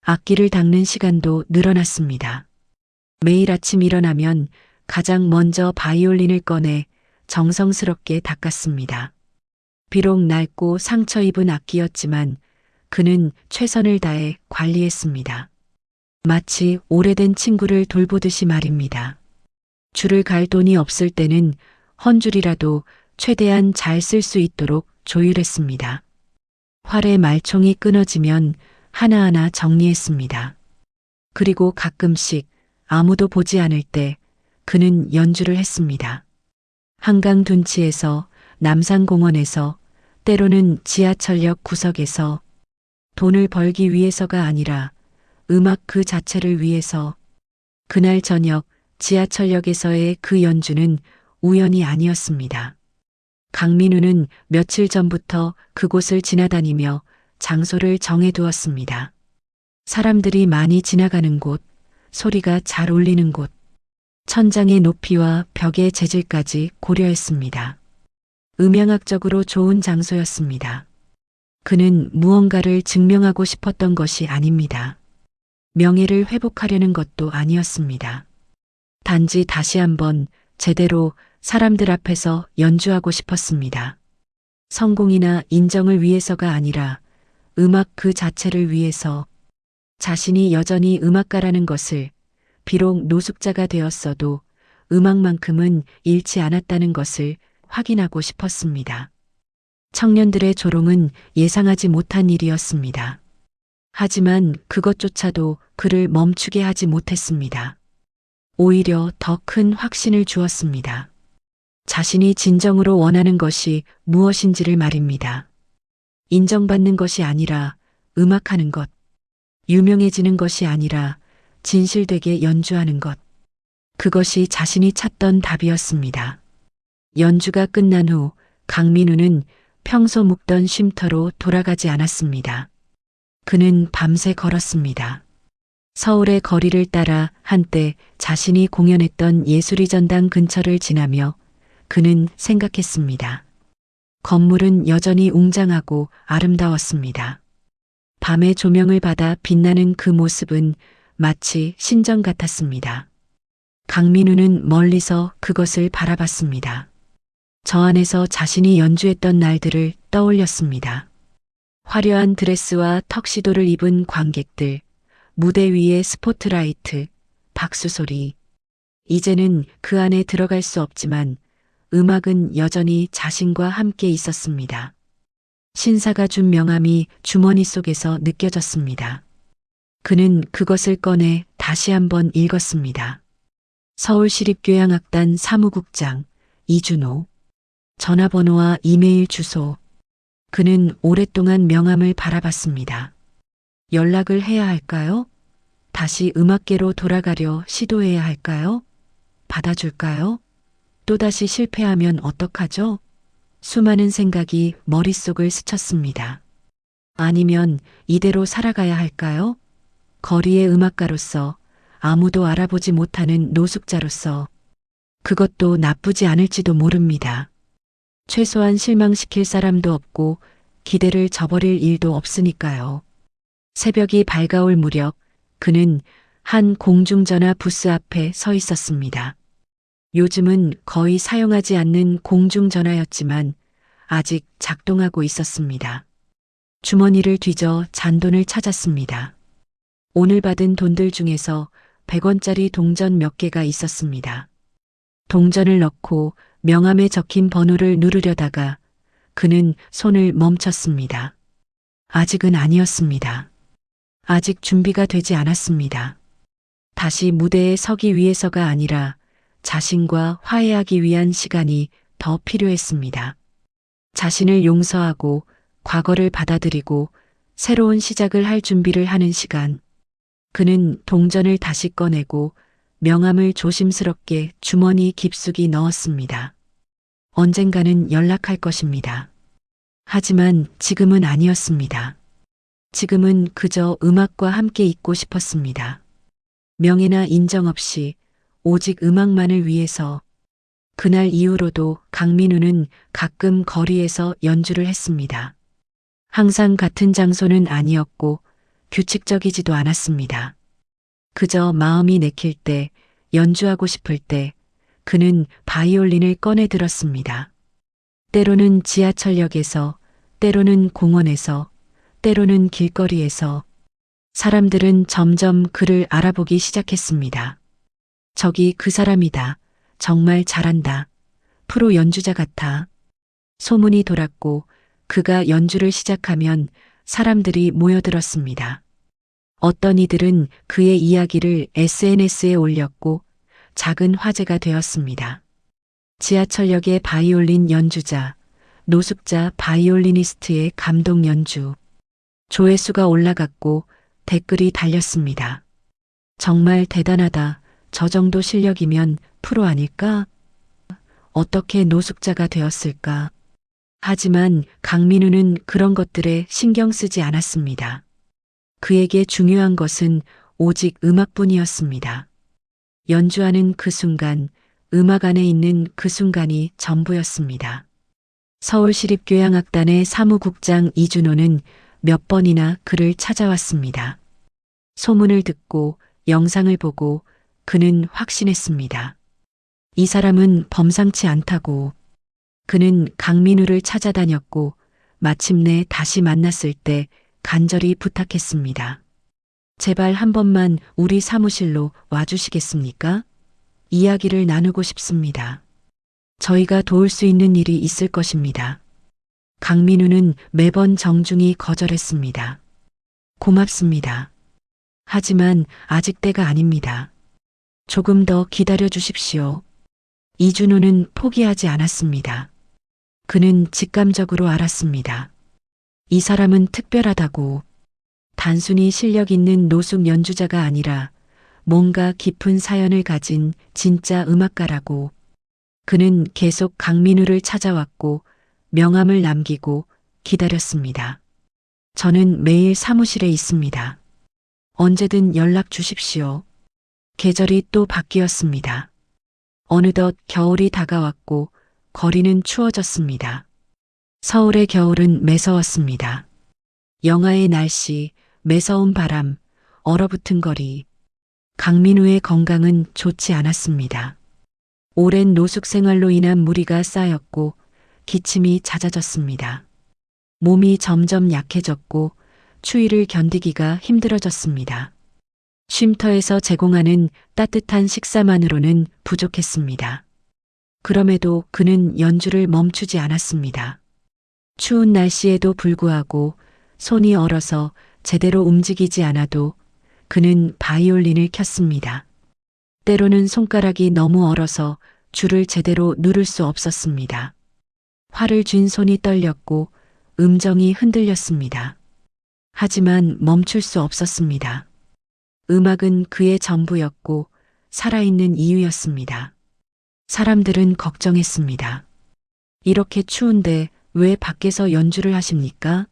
Speaker 2: 악기를 닦는 시간도 늘어났습니다. 매일 아침 일어나면 가장 먼저 바이올린을 꺼내 정성스럽게 닦았습니다. 비록 낡고 상처 입은 악기였지만 그는 최선을 다해 관리했습니다. 마치 오래된 친구를 돌보듯이 말입니다. 줄을 갈 돈이 없을 때는 헌줄이라도 최대한 잘 쓸 수 있도록 조율했습니다. 활의 말총이 끊어지면 하나하나 정리했습니다. 그리고 가끔씩 아무도 보지 않을 때 그는 연주를 했습니다. 한강 둔치에서, 남산공원에서, 때로는 지하철역 구석에서, 돈을 벌기 위해서가 아니라 음악 그 자체를 위해서. 그날 저녁 지하철역에서의 그 연주는 우연이 아니었습니다. 강민우는 며칠 전부터 그곳을 지나다니며 장소를 정해두었습니다. 사람들이 많이 지나가는 곳, 소리가 잘 울리는 곳, 천장의 높이와 벽의 재질까지 고려했습니다. 음향학적으로 좋은 장소였습니다. 그는 무언가를 증명하고 싶었던 것이 아닙니다. 명예를 회복하려는 것도 아니었습니다. 단지 다시 한번 제대로 사람들 앞에서 연주하고 싶었습니다. 성공이나 인정을 위해서가 아니라 음악 그 자체를 위해서. 자신이 여전히 음악가라는 것을, 비록 노숙자가 되었어도 음악만큼은 잃지 않았다는 것을 확인하고 싶었습니다. 청년들의 조롱은 예상하지 못한 일이었습니다. 하지만 그것조차도 그를 멈추게 하지 못했습니다. 오히려 더 큰 확신을 주었습니다. 자신이 진정으로 원하는 것이 무엇인지를 말입니다. 인정받는 것이 아니라 음악하는 것, 유명해지는 것이 아니라 진실되게 연주하는 것. 그것이 자신이 찾던 답이었습니다. 연주가 끝난 후 강민우는 평소 묵던 쉼터로 돌아가지 않았습니다. 그는 밤새 걸었습니다. 서울의 거리를 따라 한때 자신이 공연했던 예술의 전당 근처를 지나며 그는 생각했습니다. 건물은 여전히 웅장하고 아름다웠습니다. 밤의 조명을 받아 빛나는 그 모습은 마치 신전 같았습니다. 강민우는 멀리서 그것을 바라봤습니다. 저 안에서 자신이 연주했던 날들을 떠올렸습니다. 화려한 드레스와 턱시도를 입은 관객들, 무대 위의 스포트라이트, 박수 소리. 이제는 그 안에 들어갈 수 없지만 음악은 여전히 자신과 함께 있었습니다. 신사가 준 명함이 주머니 속에서 느껴졌습니다. 그는 그것을 꺼내 다시 한번 읽었습니다. 서울시립교향악단 사무국장 이준호. 전화번호와 이메일 주소. 그는 오랫동안 명함을 바라봤습니다. 연락을 해야 할까요? 다시 음악계로 돌아가려 시도해야 할까요? 받아줄까요? 또다시 실패하면 어떡하죠? 수많은 생각이 머릿속을 스쳤습니다. 아니면 이대로 살아가야 할까요? 거리의 음악가로서, 아무도 알아보지 못하는 노숙자로서. 그것도 나쁘지 않을지도 모릅니다. 최소한 실망시킬 사람도 없고 기대를 저버릴 일도 없으니까요. 새벽이 밝아올 무렵 그는 한 공중전화 부스 앞에 서 있었습니다. 요즘은 거의 사용하지 않는 공중전화였지만 아직 작동하고 있었습니다. 주머니를 뒤져 잔돈을 찾았습니다. 오늘 받은 돈들 중에서 100원짜리 동전 몇 개가 있었습니다. 동전을 넣고 명함에 적힌 번호를 누르려다가 그는 손을 멈췄습니다. 아직은 아니었습니다. 아직 준비가 되지 않았습니다. 다시 무대에 서기 위해서가 아니라 자신과 화해하기 위한 시간이 더 필요했습니다. 자신을 용서하고 과거를 받아들이고 새로운 시작을 할 준비를 하는 시간. 그는 동전을 다시 꺼내고 명함을 조심스럽게 주머니 깊숙이 넣었습니다. 언젠가는 연락할 것입니다. 하지만 지금은 아니었습니다. 지금은 그저 음악과 함께 있고 싶었습니다. 명예나 인정 없이 오직 음악만을 위해서. 그날 이후로도 강민우는 가끔 거리에서 연주를 했습니다. 항상 같은 장소는 아니었고 규칙적이지도 않았습니다. 그저 마음이 내킬 때, 연주하고 싶을 때 그는 바이올린을 꺼내 들었습니다. 때로는 지하철역에서, 때로는 공원에서, 때로는 길거리에서 사람들은 점점 그를 알아보기 시작했습니다. 저기 그 사람이다. 정말 잘한다. 프로 연주자 같아. 소문이 돌았고 그가 연주를 시작하면 사람들이 모여들었습니다. 어떤 이들은 그의 이야기를 SNS에 올렸고 작은 화제가 되었습니다. 지하철역의 바이올린 연주자, 노숙자 바이올리니스트의 감동 연주. 조회수가 올라갔고 댓글이 달렸습니다. 정말 대단하다. 저 정도 실력이면 프로 아닐까? 어떻게 노숙자가 되었을까? 하지만 강민우는 그런 것들에 신경 쓰지 않았습니다. 그에게 중요한 것은 오직 음악뿐이었습니다. 연주하는 그 순간, 음악 안에 있는 그 순간이 전부였습니다. 서울시립교향악단의 사무국장 이준호는 몇 번이나 그를 찾아왔습니다. 소문을 듣고 영상을 보고 그는 확신했습니다. 이 사람은 범상치 않다고. 그는 강민우를 찾아다녔고 마침내 다시 만났을 때 간절히 부탁했습니다. 제발 한 번만 우리 사무실로 와주시겠습니까? 이야기를 나누고 싶습니다. 저희가 도울 수 있는 일이 있을 것입니다. 강민우는 매번 정중히 거절했습니다. 고맙습니다. 하지만 아직 때가 아닙니다. 조금 더 기다려 주십시오. 이준호는 포기하지 않았습니다. 그는 직감적으로 알았습니다. 이 사람은 특별하다고. 단순히 실력 있는 노숙 연주자가 아니라 뭔가 깊은 사연을 가진 진짜 음악가라고. 그는 계속 강민우를 찾아왔고 명함을 남기고 기다렸습니다. 저는 매일 사무실에 있습니다. 언제든 연락 주십시오. 계절이 또 바뀌었습니다. 어느덧 겨울이 다가왔고 거리는 추워졌습니다. 서울의 겨울은 매서웠습니다. 영하의 날씨, 매서운 바람, 얼어붙은 거리. 강민우의 건강은 좋지 않았습니다. 오랜 노숙 생활로 인한 무리가 쌓였고 기침이 잦아졌습니다. 몸이 점점 약해졌고 추위를 견디기가 힘들어졌습니다. 쉼터에서 제공하는 따뜻한 식사만으로는 부족했습니다. 그럼에도 그는 연주를 멈추지 않았습니다. 추운 날씨에도 불구하고 손이 얼어서 제대로 움직이지 않아도 그는 바이올린을 켰습니다. 때로는 손가락이 너무 얼어서 줄을 제대로 누를 수 없었습니다. 활을 쥔 손이 떨렸고 음정이 흔들렸습니다. 하지만 멈출 수 없었습니다. 음악은 그의 전부였고 살아있는 이유였습니다. 사람들은 걱정했습니다. 이렇게 추운데 왜 밖에서 연주를 하십니까?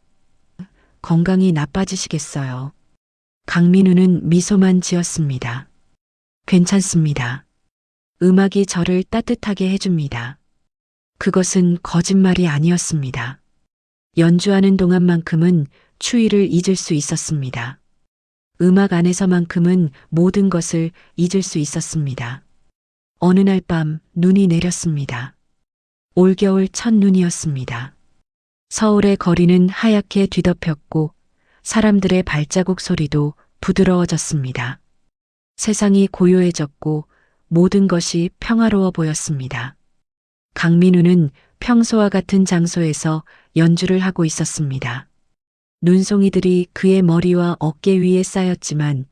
Speaker 2: 건강이 나빠지시겠어요. 강민우는 미소만 지었습니다. 괜찮습니다. 음악이 저를 따뜻하게 해줍니다. 그것은 거짓말이 아니었습니다. 연주하는 동안만큼은 추위를 잊을 수 있었습니다. 음악 안에서만큼은 모든 것을 잊을 수 있었습니다. 어느 날 밤 눈이 내렸습니다. 올겨울 첫눈이었습니다. 서울의 거리는 하얗게 뒤덮였고 사람들의 발자국 소리도 부드러워졌습니다. 세상이 고요해졌고 모든 것이 평화로워 보였습니다. 강민우는 평소와 같은 장소에서 연주를 하고 있었습니다. 눈송이들이 그의 머리와 어깨 위에 쌓였지만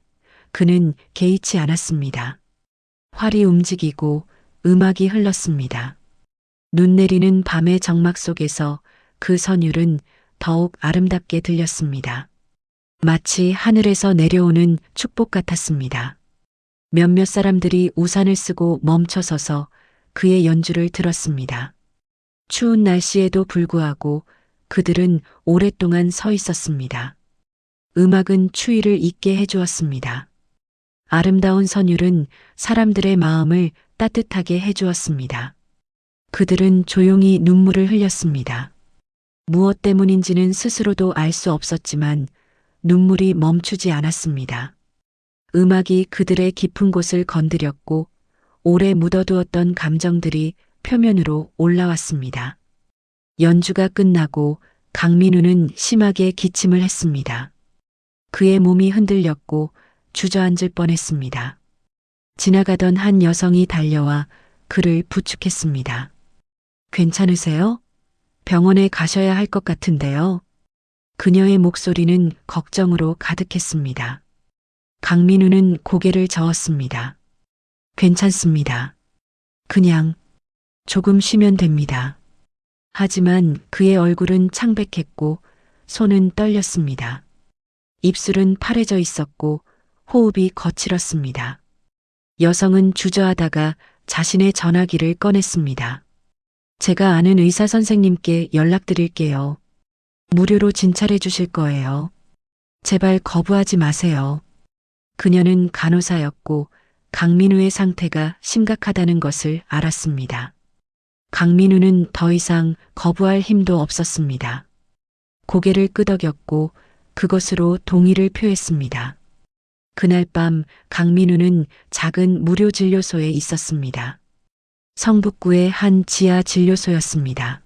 Speaker 2: 그는 개의치 않았습니다. 활이 움직이고 음악이 흘렀습니다. 눈 내리는 밤의 정막 속에서 그 선율은 더욱 아름답게 들렸습니다. 마치 하늘에서 내려오는 축복 같았습니다. 몇몇 사람들이 우산을 쓰고 멈춰서서 그의 연주를 들었습니다. 추운 날씨에도 불구하고 그들은 오랫동안 서 있었습니다. 음악은 추위를 잊게 해주었습니다. 아름다운 선율은 사람들의 마음을 따뜻하게 해주었습니다. 그들은 조용히 눈물을 흘렸습니다. 무엇 때문인지는 스스로도 알 수 없었지만 눈물이 멈추지 않았습니다. 음악이 그들의 깊은 곳을 건드렸고 오래 묻어두었던 감정들이 표면으로 올라왔습니다. 연주가 끝나고 강민우는 심하게 기침을 했습니다. 그의 몸이 흔들렸고 주저앉을 뻔했습니다. 지나가던 한 여성이 달려와 그를 부축했습니다. 괜찮으세요? 병원에 가셔야 할 것 같은데요. 그녀의 목소리는 걱정으로 가득했습니다. 강민우는 고개를 저었습니다. 괜찮습니다. 그냥 조금 쉬면 됩니다. 하지만 그의 얼굴은 창백했고 손은 떨렸습니다. 입술은 파래져 있었고 호흡이 거칠었습니다. 여성은 주저하다가 자신의 전화기를 꺼냈습니다. 제가 아는 의사 선생님께 연락드릴게요. 무료로 진찰해 주실 거예요. 제발 거부하지 마세요. 그녀는 간호사였고 강민우의 상태가 심각하다는 것을 알았습니다. 강민우는 더 이상 거부할 힘도 없었습니다. 고개를 끄덕였고 그것으로 동의를 표했습니다. 그날 밤 강민우는 작은 무료 진료소에 있었습니다. 성북구의 한 지하 진료소였습니다.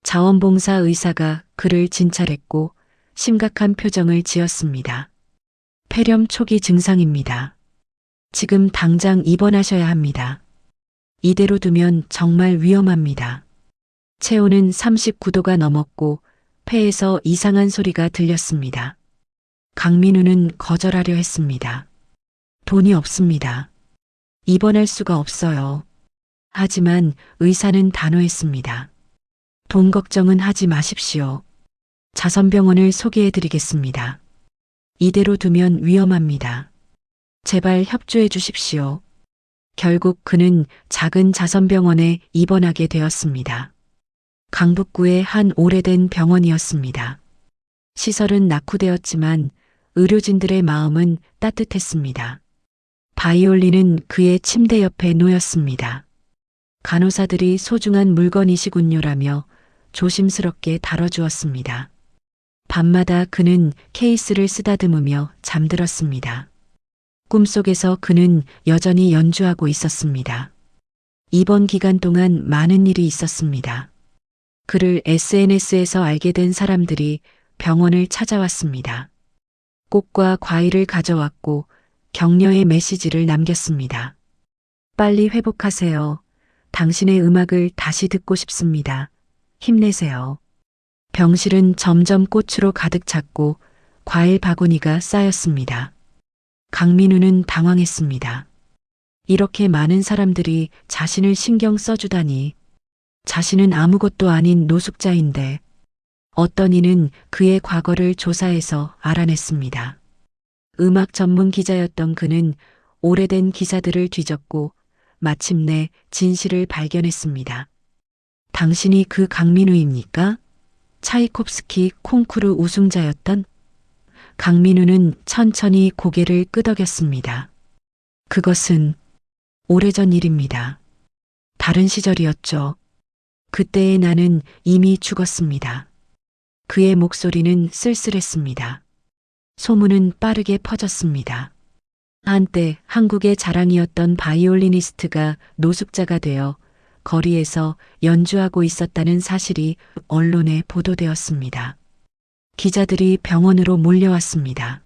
Speaker 2: 자원봉사 의사가 그를 진찰했고 심각한 표정을 지었습니다. 폐렴 초기 증상입니다. 지금 당장 입원하셔야 합니다. 이대로 두면 정말 위험합니다. 체온은 39도가 넘었고 폐에서 이상한 소리가 들렸습니다. 강민우는 거절하려 했습니다. 돈이 없습니다. 입원할 수가 없어요. 하지만 의사는 단호했습니다. 돈 걱정은 하지 마십시오. 자선병원을 소개해 드리겠습니다. 이대로 두면 위험합니다. 제발 협조해 주십시오. 결국 그는 작은 자선병원에 입원하게 되었습니다. 강북구의 한 오래된 병원이었습니다. 시설은 낙후되었지만 의료진들의 마음은 따뜻했습니다. 바이올린은 그의 침대 옆에 놓였습니다. 간호사들이 소중한 물건이시군요라며 조심스럽게 다뤄주었습니다. 밤마다 그는 케이스를 쓰다듬으며 잠들었습니다. 꿈속에서 그는 여전히 연주하고 있었습니다. 입원 기간 동안 많은 일이 있었습니다. 그를 SNS에서 알게 된 사람들이 병원을 찾아왔습니다. 꽃과 과일을 가져왔고 격려의 메시지를 남겼습니다. 빨리 회복하세요. 당신의 음악을 다시 듣고 싶습니다. 힘내세요. 병실은 점점 꽃으로 가득 찼고 과일 바구니가 쌓였습니다. 강민우는 당황했습니다. 이렇게 많은 사람들이 자신을 신경 써주다니. 자신은 아무것도 아닌 노숙자인데 어떤 이는 그의 과거를 조사해서 알아냈습니다. 음악 전문 기자였던 그는 오래된 기사들을 뒤졌고 마침내 진실을 발견했습니다. 당신이 그 강민우입니까? 차이콥스키 콩쿠르 우승자였던? 강민우는 천천히 고개를 끄덕였습니다. 그것은 오래전 일입니다. 다른 시절이었죠. 그때의 나는 이미 죽었습니다. 그의 목소리는 쓸쓸했습니다. 소문은 빠르게 퍼졌습니다. 한때 한국의 자랑이었던 바이올리니스트가 노숙자가 되어 거리에서 연주하고 있었다는 사실이 언론에 보도되었습니다. 기자들이 병원으로 몰려왔습니다.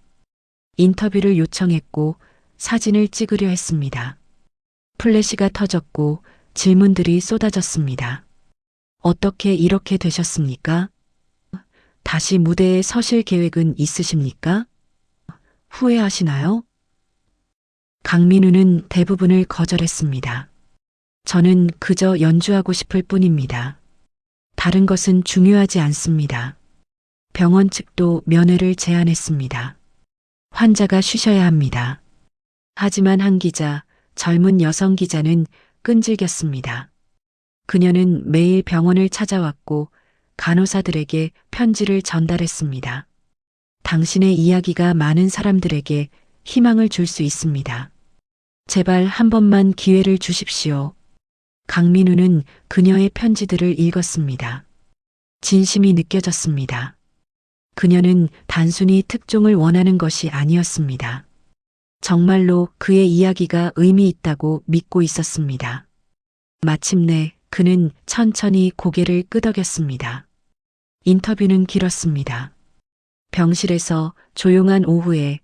Speaker 2: 인터뷰를 요청했고 사진을 찍으려 했습니다. 플래시가 터졌고 질문들이 쏟아졌습니다. 어떻게 이렇게 되셨습니까? 다시 무대에 서실 계획은 있으십니까? 후회하시나요? 강민우는 대부분을 거절했습니다. 저는 그저 연주하고 싶을 뿐입니다. 다른 것은 중요하지 않습니다. 병원 측도 면회를 제안했습니다. 환자가 쉬셔야 합니다. 하지만 한 기자, 젊은 여성 기자는 끈질겼습니다. 그녀는 매일 병원을 찾아왔고 간호사들에게 편지를 전달했습니다. 당신의 이야기가 많은 사람들에게 희망을 줄 수 있습니다. 제발 한 번만 기회를 주십시오. 강민우는 그녀의 편지들을 읽었습니다. 진심이 느껴졌습니다. 그녀는 단순히 특종을 원하는 것이 아니었습니다. 정말로 그의 이야기가 의미 있다고 믿고 있었습니다. 마침내 그는 천천히 고개를 끄덕였습니다. 인터뷰는 길었습니다. 병실에서 조용한 오후에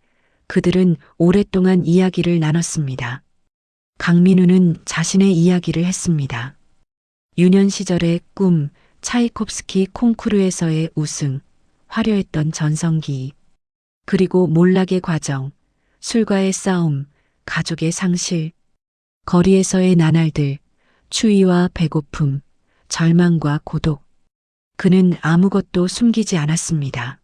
Speaker 2: 그들은 오랫동안 이야기를 나눴습니다. 강민우는 자신의 이야기를 했습니다. 유년 시절의 꿈, 차이콥스키 콩쿠르에서의 우승, 화려했던 전성기, 그리고 몰락의 과정, 술과의 싸움, 가족의 상실, 거리에서의 나날들, 추위와 배고픔, 절망과 고독. 그는 아무것도 숨기지 않았습니다.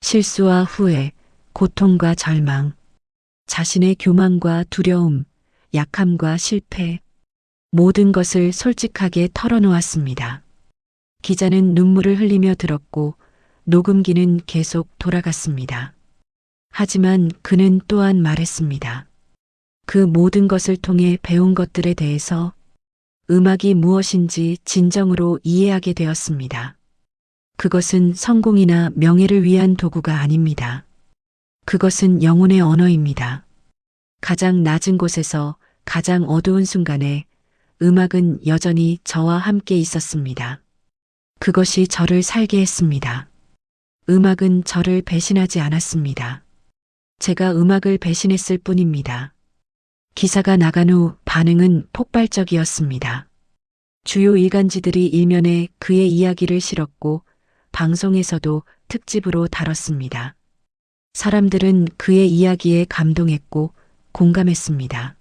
Speaker 2: 실수와 후회, 고통과 절망, 자신의 교만과 두려움, 약함과 실패, 모든 것을 솔직하게 털어놓았습니다. 기자는 눈물을 흘리며 들었고 녹음기는 계속 돌아갔습니다. 하지만 그는 또한 말했습니다. 그 모든 것을 통해 배운 것들에 대해서 음악이 무엇인지 진정으로 이해하게 되었습니다. 그것은 성공이나 명예를 위한 도구가 아닙니다. 그것은 영혼의 언어입니다. 가장 낮은 곳에서 가장 어두운 순간에 음악은 여전히 저와 함께 있었습니다. 그것이 저를 살게 했습니다. 음악은 저를 배신하지 않았습니다. 제가 음악을 배신했을 뿐입니다. 기사가 나간 후 반응은 폭발적이었습니다. 주요 일간지들이 일면에 그의 이야기를 실었고 방송에서도 특집으로 다뤘습니다. 사람들은 그의 이야기에 감동했고 공감했습니다.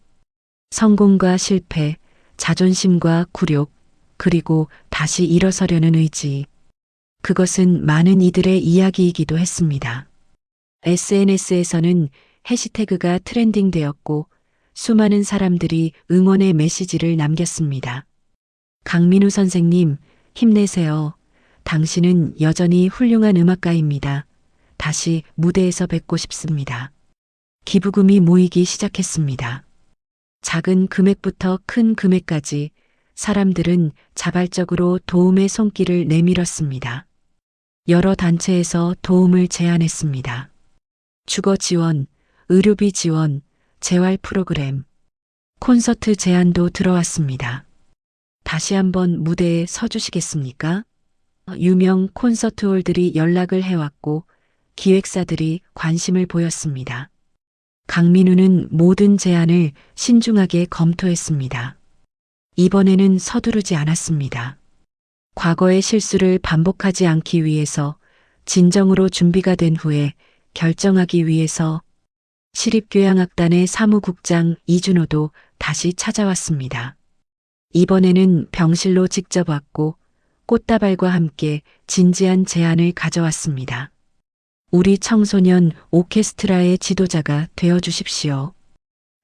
Speaker 2: 성공과 실패, 자존심과 굴욕, 그리고 다시 일어서려는 의지. 그것은 많은 이들의 이야기이기도 했습니다. SNS에서는 해시태그가 트렌딩되었고 수많은 사람들이 응원의 메시지를 남겼습니다. 강민우 선생님, 힘내세요. 당신은 여전히 훌륭한 음악가입니다. 다시 무대에서 뵙고 싶습니다. 기부금이 모이기 시작했습니다. 작은 금액부터 큰 금액까지 사람들은 자발적으로 도움의 손길을 내밀었습니다. 여러 단체에서 도움을 제안했습니다. 주거 지원, 의료비 지원, 재활 프로그램, 콘서트 제안도 들어왔습니다. 다시 한번 무대에 서주시겠습니까? 유명 콘서트홀들이 연락을 해왔고 기획사들이 관심을 보였습니다. 강민우는 모든 제안을 신중하게 검토했습니다. 이번에는 서두르지 않았습니다. 과거의 실수를 반복하지 않기 위해서 진정으로 준비가 된 후에 결정하기 위해서 시립교향악단의 사무국장 이준호도 다시 찾아왔습니다. 이번에는 병실로 직접 왔고 꽃다발과 함께 진지한 제안을 가져왔습니다. 우리 청소년 오케스트라의 지도자가 되어 주십시오.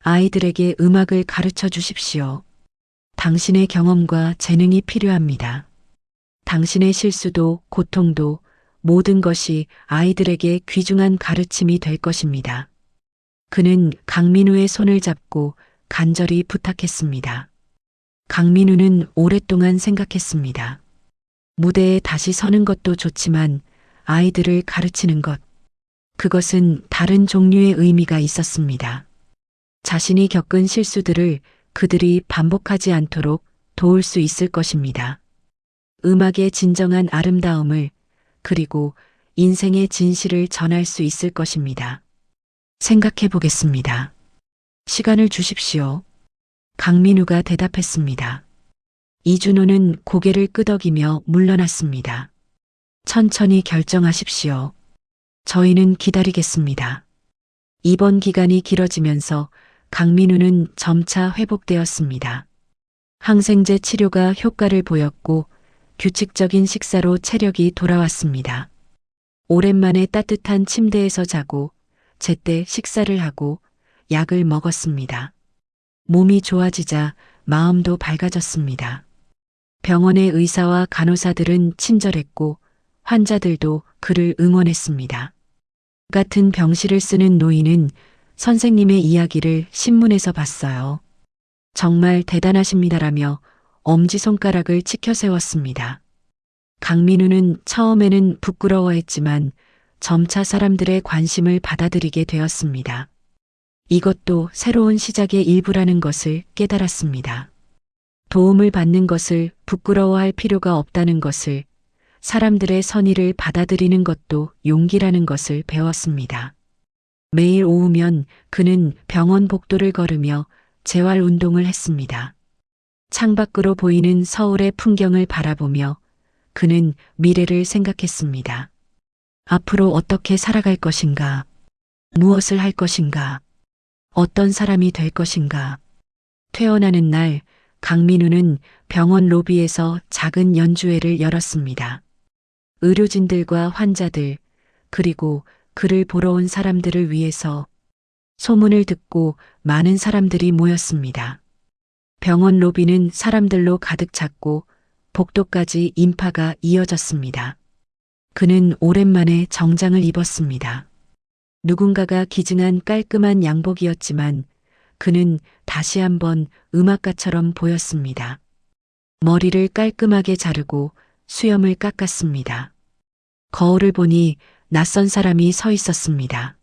Speaker 2: 아이들에게 음악을 가르쳐 주십시오. 당신의 경험과 재능이 필요합니다. 당신의 실수도 고통도 모든 것이 아이들에게 귀중한 가르침이 될 것입니다. 그는 강민우의 손을 잡고 간절히 부탁했습니다. 강민우는 오랫동안 생각했습니다. 무대에 다시 서는 것도 좋지만 아이들을 가르치는 것, 그것은 다른 종류의 의미가 있었습니다. 자신이 겪은 실수들을 그들이 반복하지 않도록 도울 수 있을 것입니다. 음악의 진정한 아름다움을 그리고 인생의 진실을 전할 수 있을 것입니다. 생각해 보겠습니다. 시간을 주십시오. 강민우가 대답했습니다. 이준호는 고개를 끄덕이며 물러났습니다. 천천히 결정하십시오. 저희는 기다리겠습니다. 입원 기간이 길어지면서 강민우는 점차 회복되었습니다. 항생제 치료가 효과를 보였고 규칙적인 식사로 체력이 돌아왔습니다. 오랜만에 따뜻한 침대에서 자고 제때 식사를 하고 약을 먹었습니다. 몸이 좋아지자 마음도 밝아졌습니다. 병원의 의사와 간호사들은 친절했고 환자들도 그를 응원했습니다. 같은 병실을 쓰는 노인은 선생님의 이야기를 신문에서 봤어요. 정말 대단하십니다라며 엄지손가락을 치켜 세웠습니다. 강민우는 처음에는 부끄러워했지만 점차 사람들의 관심을 받아들이게 되었습니다. 이것도 새로운 시작의 일부라는 것을 깨달았습니다. 도움을 받는 것을 부끄러워할 필요가 없다는 것을, 사람들의 선의를 받아들이는 것도 용기라는 것을 배웠습니다. 매일 오후면 그는 병원 복도를 걸으며 재활 운동을 했습니다. 창밖으로 보이는 서울의 풍경을 바라보며 그는 미래를 생각했습니다. 앞으로 어떻게 살아갈 것인가? 무엇을 할 것인가? 어떤 사람이 될 것인가? 퇴원하는 날 강민우는 병원 로비에서 작은 연주회를 열었습니다. 의료진들과 환자들, 그리고 그를 보러 온 사람들을 위해서. 소문을 듣고 많은 사람들이 모였습니다. 병원 로비는 사람들로 가득 찼고 복도까지 인파가 이어졌습니다. 그는 오랜만에 정장을 입었습니다. 누군가가 기증한 깔끔한 양복이었지만 그는 다시 한번 음악가처럼 보였습니다. 머리를 깔끔하게 자르고 수염을 깎았습니다. 거울을 보니 낯선 사람이 서 있었습니다.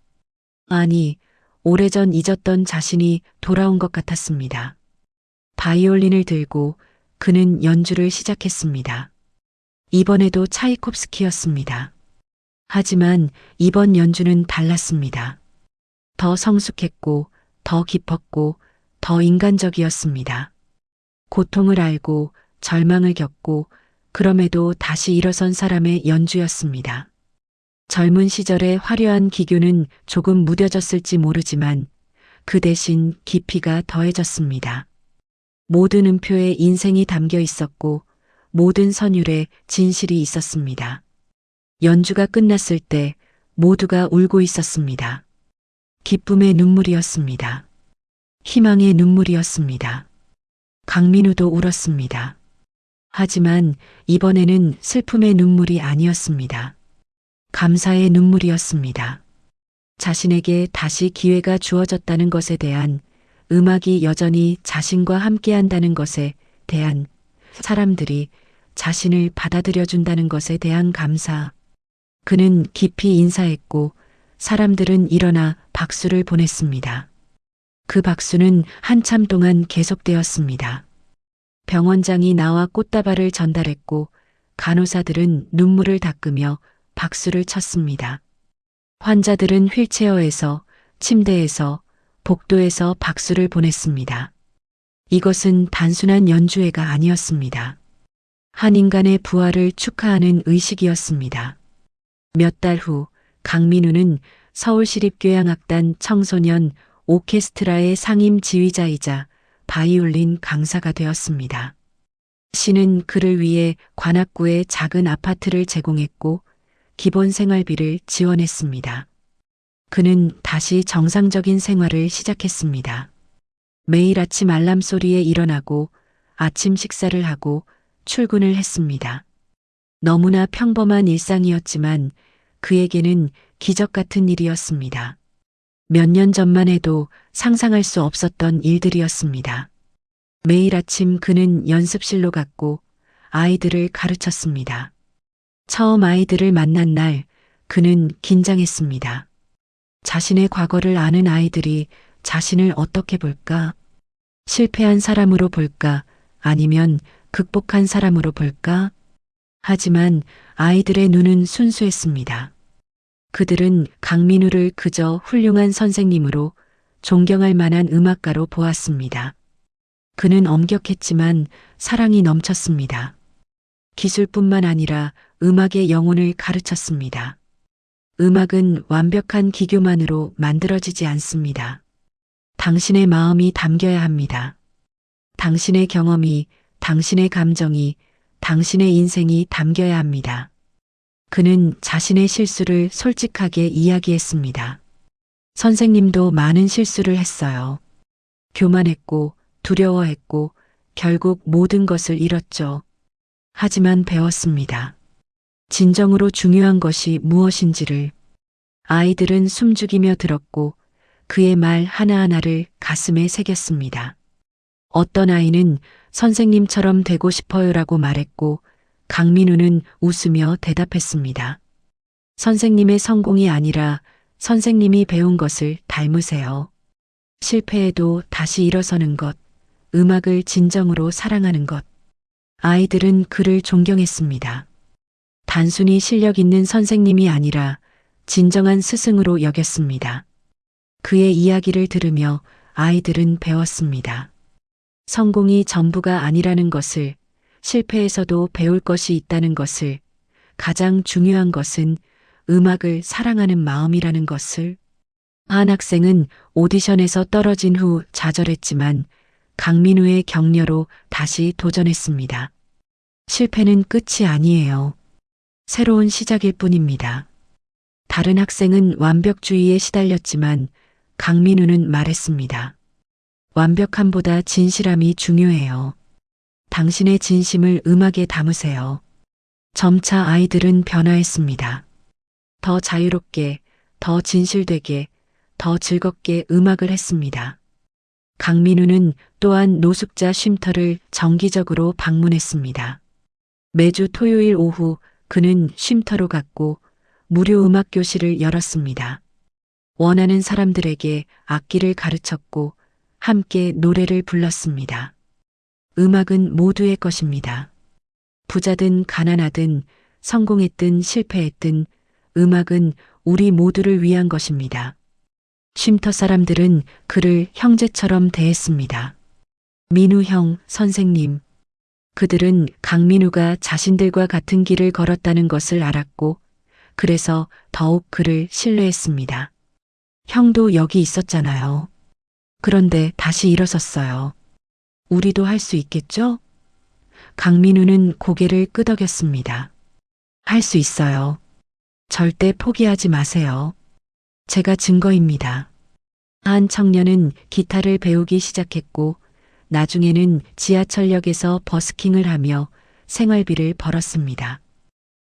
Speaker 2: 아니, 오래전 잊었던 자신이 돌아온 것 같았습니다. 바이올린을 들고 그는 연주를 시작했습니다. 이번에도 차이콥스키였습니다. 하지만 이번 연주는 달랐습니다. 더 성숙했고 더 깊었고 더 인간적이었습니다. 고통을 알고 절망을 겪고 그럼에도 다시 일어선 사람의 연주였습니다. 젊은 시절의 화려한 기교는 조금 무뎌졌을지 모르지만 그 대신 깊이가 더해졌습니다. 모든 음표에 인생이 담겨 있었고 모든 선율에 진실이 있었습니다. 연주가 끝났을 때 모두가 울고 있었습니다. 기쁨의 눈물이었습니다. 희망의 눈물이었습니다. 강민우도 울었습니다. 하지만 이번에는 슬픔의 눈물이 아니었습니다. 감사의 눈물이었습니다. 자신에게 다시 기회가 주어졌다는 것에 대한, 음악이 여전히 자신과 함께한다는 것에 대한, 사람들이 자신을 받아들여준다는 것에 대한 감사. 그는 깊이 인사했고 사람들은 일어나 박수를 보냈습니다. 그 박수는 한참 동안 계속되었습니다. 병원장이 나와 꽃다발을 전달했고 간호사들은 눈물을 닦으며 박수를 쳤습니다. 환자들은 휠체어에서, 침대에서, 복도에서 박수를 보냈습니다. 이것은 단순한 연주회가 아니었습니다. 한 인간의 부활을 축하하는 의식이었습니다. 몇 달 후 강민우는 서울시립교향악단 청소년 오케스트라의 상임 지휘자이자 바이올린 강사가 되었습니다. 시는 그를 위해 관악구에 작은 아파트를 제공했고 기본 생활비를 지원했습니다. 그는 다시 정상적인 생활을 시작했습니다. 매일 아침 알람 소리에 일어나고 아침 식사를 하고 출근을 했습니다. 너무나 평범한 일상이었지만 그에게는 기적 같은 일이었습니다. 몇 년 전만 해도 상상할 수 없었던 일들이었습니다. 매일 아침 그는 연습실로 갔고 아이들을 가르쳤습니다. 처음 아이들을 만난 날 그는 긴장했습니다. 자신의 과거를 아는 아이들이 자신을 어떻게 볼까? 실패한 사람으로 볼까? 아니면 극복한 사람으로 볼까? 하지만 아이들의 눈은 순수했습니다. 그들은 강민우를 그저 훌륭한 선생님으로 존경할 만한 음악가로 보았습니다. 그는 엄격했지만 사랑이 넘쳤습니다. 기술뿐만 아니라 음악의 영혼을 가르쳤습니다. 음악은 완벽한 기교만으로 만들어지지 않습니다. 당신의 마음이 담겨야 합니다. 당신의 경험이, 당신의 감정이, 당신의 인생이 담겨야 합니다. 그는 자신의 실수를 솔직하게 이야기했습니다. 선생님도 많은 실수를 했어요. 교만했고, 두려워했고, 결국 모든 것을 잃었죠. 하지만 배웠습니다. 진정으로 중요한 것이 무엇인지를. 아이들은 숨죽이며 들었고 그의 말 하나하나를 가슴에 새겼습니다. 어떤 아이는 선생님처럼 되고 싶어요라고 말했고 강민우는 웃으며 대답했습니다. 선생님의 성공이 아니라 선생님이 배운 것을 닮으세요. 실패해도 다시 일어서는 것, 음악을 진정으로 사랑하는 것. 아이들은 그를 존경했습니다. 단순히 실력 있는 선생님이 아니라 진정한 스승으로 여겼습니다. 그의 이야기를 들으며 아이들은 배웠습니다. 성공이 전부가 아니라는 것을, 실패에서도 배울 것이 있다는 것을, 가장 중요한 것은 음악을 사랑하는 마음이라는 것을. 한 학생은 오디션에서 떨어진 후 좌절했지만 강민우의 격려로 다시 도전했습니다. 실패는 끝이 아니에요. 새로운 시작일 뿐입니다. 다른 학생은 완벽주의에 시달렸지만 강민우는 말했습니다. 완벽함보다 진실함이 중요해요. 당신의 진심을 음악에 담으세요. 점차 아이들은 변화했습니다. 더 자유롭게, 더 진실되게, 더 즐겁게 음악을 했습니다. 강민우는 또한 노숙자 쉼터를 정기적으로 방문했습니다. 매주 토요일 오후 그는 쉼터로 갔고 무료 음악 교실을 열었습니다. 원하는 사람들에게 악기를 가르쳤고 함께 노래를 불렀습니다. 음악은 모두의 것입니다. 부자든 가난하든 성공했든 실패했든 음악은 우리 모두를 위한 것입니다. 쉼터 사람들은 그를 형제처럼 대했습니다. 민우 형, 선생님. 그들은 강민우가 자신들과 같은 길을 걸었다는 것을 알았고 그래서 더욱 그를 신뢰했습니다. 형도 여기 있었잖아요. 그런데 다시 일어섰어요. 우리도 할 수 있겠죠? 강민우는 고개를 끄덕였습니다. 할 수 있어요. 절대 포기하지 마세요. 제가 증거입니다. 한 청년은 기타를 배우기 시작했고 나중에는 지하철역에서 버스킹을 하며 생활비를 벌었습니다.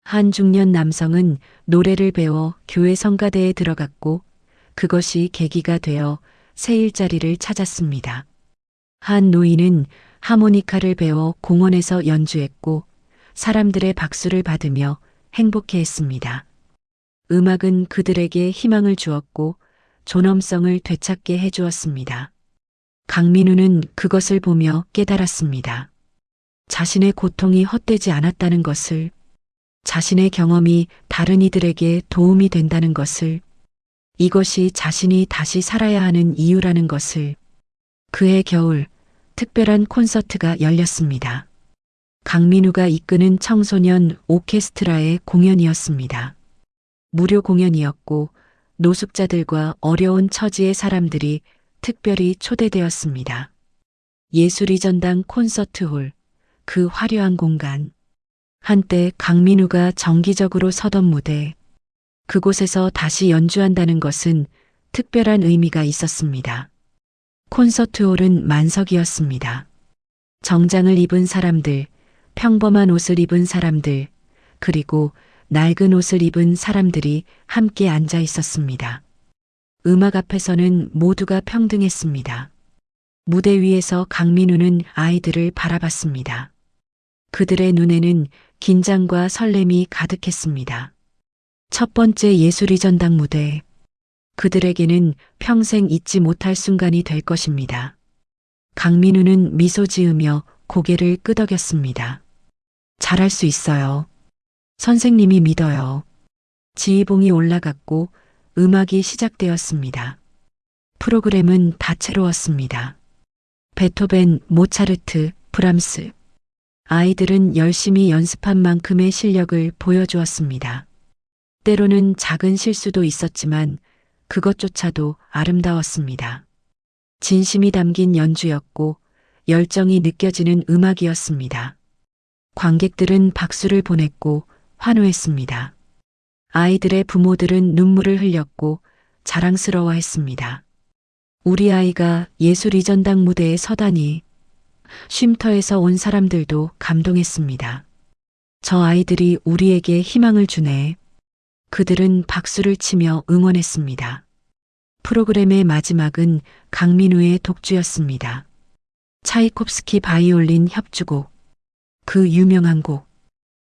Speaker 2: 한 중년 남성은 노래를 배워 교회 성가대에 들어갔고 그것이 계기가 되어 새 일자리를 찾았습니다. 한 노인은 하모니카를 배워 공원에서 연주했고 사람들의 박수를 받으며 행복해했습니다. 음악은 그들에게 희망을 주었고 존엄성을 되찾게 해주었습니다. 강민우는 그것을 보며 깨달았습니다. 자신의 고통이 헛되지 않았다는 것을, 자신의 경험이 다른 이들에게 도움이 된다는 것을, 이것이 자신이 다시 살아야 하는 이유라는 것을. 그해 겨울 특별한 콘서트가 열렸습니다. 강민우가 이끄는 청소년 오케스트라의 공연이었습니다. 무료 공연이었고 노숙자들과 어려운 처지의 사람들이 특별히 초대되었습니다. 예술의 전당 콘서트홀, 그 화려한 공간. 한때 강민우가 정기적으로 서던 무대. 그곳에서 다시 연주한다는 것은 특별한 의미가 있었습니다. 콘서트홀은 만석이었습니다. 정장을 입은 사람들, 평범한 옷을 입은 사람들, 그리고 낡은 옷을 입은 사람들이 함께 앉아 있었습니다. 음악 앞에서는 모두가 평등했습니다. 무대 위에서 강민우는 아이들을 바라봤습니다. 그들의 눈에는 긴장과 설렘이 가득했습니다. 첫 번째 예술의 전당 무대. 그들에게는 평생 잊지 못할 순간이 될 것입니다. 강민우는 미소 지으며 고개를 끄덕였습니다. 잘할 수 있어요. 선생님이 믿어요. 지휘봉이 올라갔고 음악이 시작되었습니다. 프로그램은 다채로웠습니다. 베토벤, 모차르트, 브람스. 아이들은 열심히 연습한 만큼의 실력을 보여주었습니다. 때로는 작은 실수도 있었지만 그것조차도 아름다웠습니다. 진심이 담긴 연주였고 열정이 느껴지는 음악이었습니다. 관객들은 박수를 보냈고 환호했습니다. 아이들의 부모들은 눈물을 흘렸고 자랑스러워했습니다. 우리 아이가 예술 이전당 무대에 서다니. 쉼터에서 온 사람들도 감동했습니다. 저 아이들이 우리에게 희망을 주네. 그들은 박수를 치며 응원했습니다. 프로그램의 마지막은 강민우의 독주였습니다. 차이콥스키 바이올린 협주곡. 그 유명한 곡.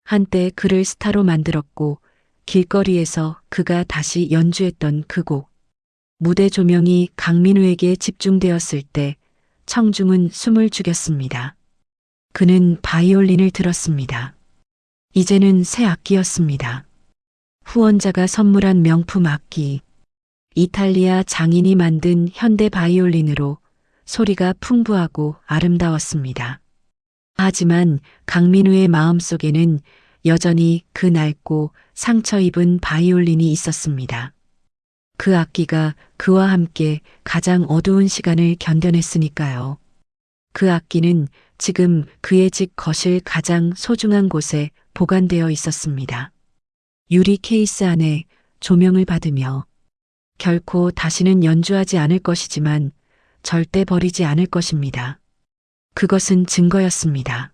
Speaker 2: 한때 그를 스타로 만들었고 길거리에서 그가 다시 연주했던 그 곡. 무대 조명이 강민우에게 집중되었을 때 청중은 숨을 죽였습니다. 그는 바이올린을 들었습니다. 이제는 새 악기였습니다. 후원자가 선물한 명품 악기. 이탈리아 장인이 만든 현대 바이올린으로 소리가 풍부하고 아름다웠습니다. 하지만 강민우의 마음속에는 여전히 그 낡고 상처 입은 바이올린이 있었습니다. 그 악기가 그와 함께 가장 어두운 시간을 견뎌냈으니까요. 그 악기는 지금 그의 집 거실 가장 소중한 곳에 보관되어 있었습니다. 유리 케이스 안에 조명을 받으며 결코 다시는 연주하지 않을 것이지만 절대 버리지 않을 것입니다. 그것은 증거였습니다.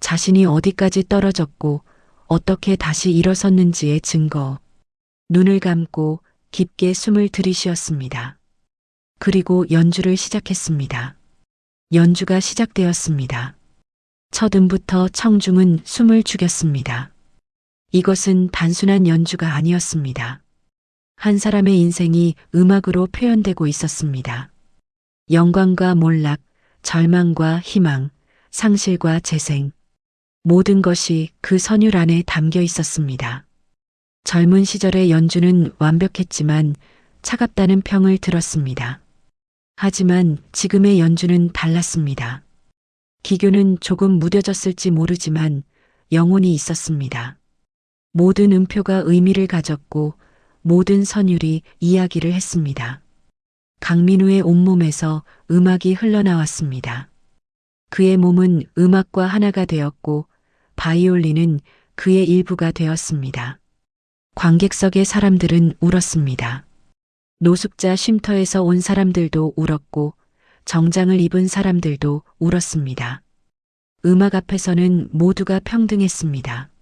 Speaker 2: 자신이 어디까지 떨어졌고 어떻게 다시 일어섰는지의 증거. 눈을 감고 깊게 숨을 들이쉬었습니다. 그리고 연주를 시작했습니다. 연주가 시작되었습니다. 첫 음부터 청중은 숨을 죽였습니다. 이것은 단순한 연주가 아니었습니다. 한 사람의 인생이 음악으로 표현되고 있었습니다. 영광과 몰락, 절망과 희망, 상실과 재생. 모든 것이 그 선율 안에 담겨 있었습니다. 젊은 시절의 연주는 완벽했지만 차갑다는 평을 들었습니다. 하지만 지금의 연주는 달랐습니다. 기교는 조금 무뎌졌을지 모르지만 영혼이 있었습니다. 모든 음표가 의미를 가졌고 모든 선율이 이야기를 했습니다. 강민우의 온몸에서 음악이 흘러나왔습니다. 그의 몸은 음악과 하나가 되었고 바이올린은 그의 일부가 되었습니다. 관객석의 사람들은 울었습니다. 노숙자 쉼터에서 온 사람들도 울었고 정장을 입은 사람들도 울었습니다. 음악 앞에서는 모두가 평등했습니다.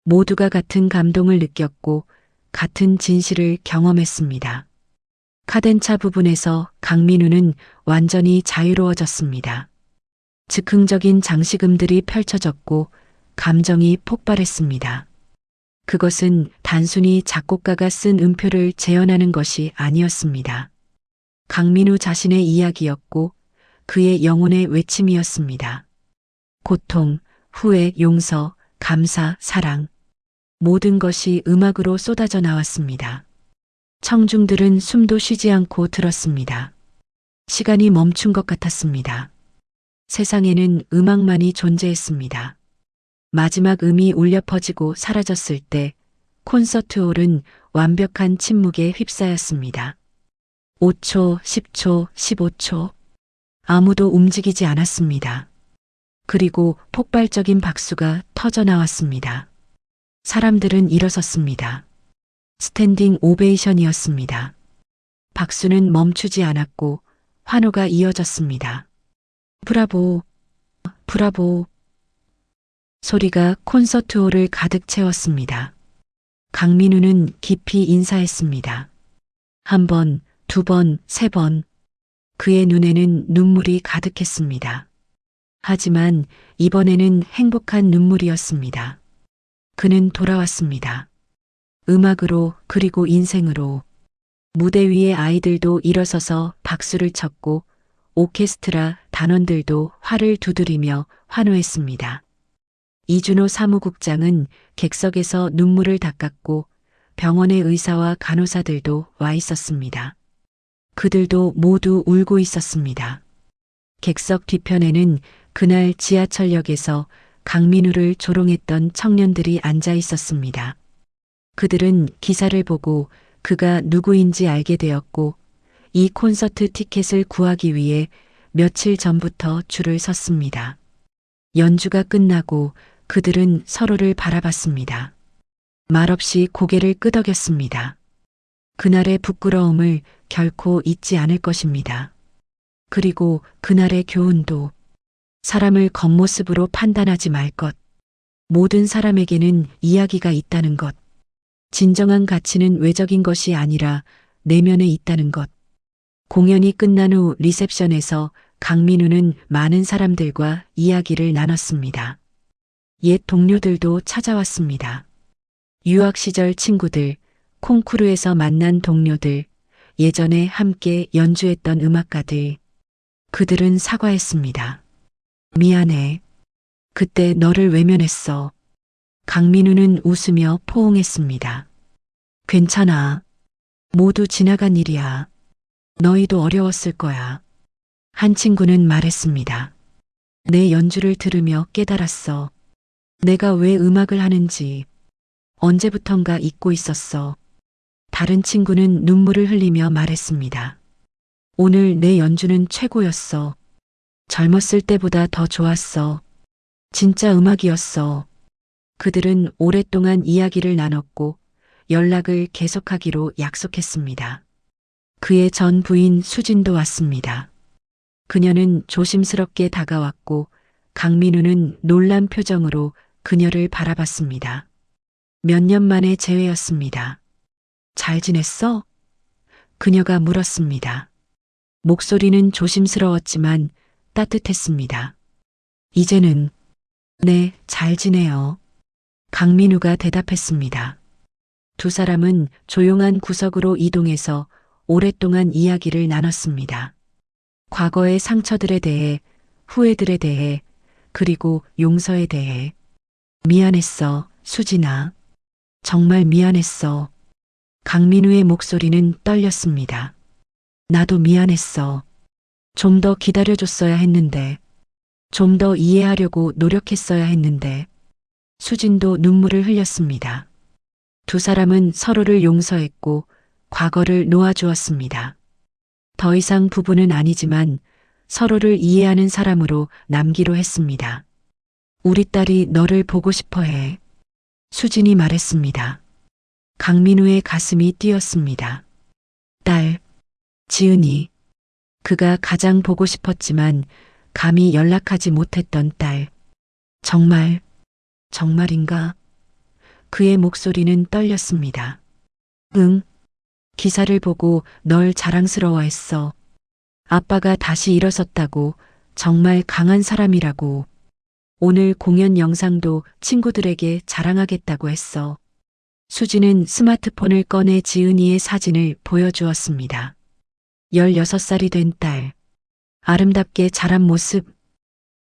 Speaker 2: 모두가 같은 감동을 느꼈고 같은 진실을 경험했습니다. 카덴차 부분에서 강민우는 완전히 자유로워졌습니다. 즉흥적인 장식음들이 펼쳐졌고 감정이 폭발했습니다. 그것은 단순히 작곡가가 쓴 음표를 재현하는 것이 아니었습니다. 강민우 자신의 이야기였고 그의 영혼의 외침이었습니다. 고통, 후회, 용서, 감사, 사랑. 모든 것이 음악으로 쏟아져 나왔습니다. 청중들은 숨도 쉬지 않고 들었습니다. 시간이 멈춘 것 같았습니다. 세상에는 음악만이 존재했습니다. 마지막 음이 울려 퍼지고 사라졌을 때 콘서트홀은 완벽한 침묵에 휩싸였습니다. 5초, 10초, 15초. 아무도 움직이지 않았습니다. 그리고 폭발적인 박수가 터져 나왔습니다. 사람들은 일어섰습니다. 스탠딩 오베이션이었습니다. 박수는 멈추지 않았고 환호가 이어졌습니다. 브라보, 브라보. 소리가 콘서트홀을 가득 채웠습니다. 강민우는 깊이 인사했습니다. 한 번, 두 번, 세 번. 그의 눈에는 눈물이 가득했습니다. 하지만 이번에는 행복한 눈물이었습니다. 그는 돌아왔습니다. 음악으로 그리고 인생으로. 무대 위의 아이들도 일어서서 박수를 쳤고 오케스트라 단원들도 활을 두드리며 환호했습니다. 이준호 사무국장은 객석에서 눈물을 닦았고 병원의 의사와 간호사들도 와 있었습니다. 그들도 모두 울고 있었습니다. 객석 뒤편에는 그날 지하철역에서 강민우를 조롱했던 청년들이 앉아 있었습니다. 그들은 기사를 보고 그가 누구인지 알게 되었고 이 콘서트 티켓을 구하기 위해 며칠 전부터 줄을 섰습니다. 연주가 끝나고 그들은 서로를 바라봤습니다. 말없이 고개를 끄덕였습니다. 그날의 부끄러움을 결코 잊지 않을 것입니다. 그리고 그날의 교훈도 사람을 겉모습으로 판단하지 말 것. 모든 사람에게는 이야기가 있다는 것. 진정한 가치는 외적인 것이 아니라 내면에 있다는 것. 공연이 끝난 후 리셉션에서 강민우는 많은 사람들과 이야기를 나눴습니다. 옛 동료들도 찾아왔습니다. 유학 시절 친구들, 콩쿠르에서 만난 동료들, 예전에 함께 연주했던 음악가들. 그들은 사과했습니다. 미안해. 그때 너를 외면했어. 강민우는 웃으며 포옹했습니다. 괜찮아. 모두 지나간 일이야. 너희도 어려웠을 거야. 한 친구는 말했습니다. 내 연주를 들으며 깨달았어. 내가 왜 음악을 하는지 언제부턴가 잊고 있었어. 다른 친구는 눈물을 흘리며 말했습니다. 오늘 내 연주는 최고였어. 젊었을 때보다 더 좋았어. 진짜 음악이었어. 그들은 오랫동안 이야기를 나눴고 연락을 계속하기로 약속했습니다. 그의 전 부인 수진도 왔습니다. 그녀는 조심스럽게 다가왔고 강민우는 놀란 표정으로 그녀를 바라봤습니다. 몇 년 만에 재회였습니다. 잘 지냈어? 그녀가 물었습니다. 목소리는 조심스러웠지만 따뜻했습니다. 이제는 네, 잘 지내요. 강민우가 대답했습니다. 두 사람은 조용한 구석으로 이동해서 오랫동안 이야기를 나눴습니다. 과거의 상처들에 대해, 후회들에 대해, 그리고 용서에 대해. 미안했어, 수진아. 정말 미안했어. 강민우의 목소리는 떨렸습니다. 나도 미안했어. 좀 더 기다려줬어야 했는데, 좀 더 이해하려고 노력했어야 했는데, 수진도 눈물을 흘렸습니다. 두 사람은 서로를 용서했고 과거를 놓아주었습니다. 더 이상 부부는 아니지만 서로를 이해하는 사람으로 남기로 했습니다. 우리 딸이 너를 보고 싶어 해. 수진이 말했습니다. 강민우의 가슴이 뛰었습니다. 딸, 지은이. 그가 가장 보고 싶었지만 감히 연락하지 못했던 딸. 정말인가? 그의 목소리는 떨렸습니다. 응. 기사를 보고 널 자랑스러워했어. 아빠가 다시 일어섰다고, 정말 강한 사람이라고. 오늘 공연 영상도 친구들에게 자랑하겠다고 했어. 수지는 스마트폰을 꺼내 지은이의 사진을 보여주었습니다. 16살이 된 딸. 아름답게 자란 모습.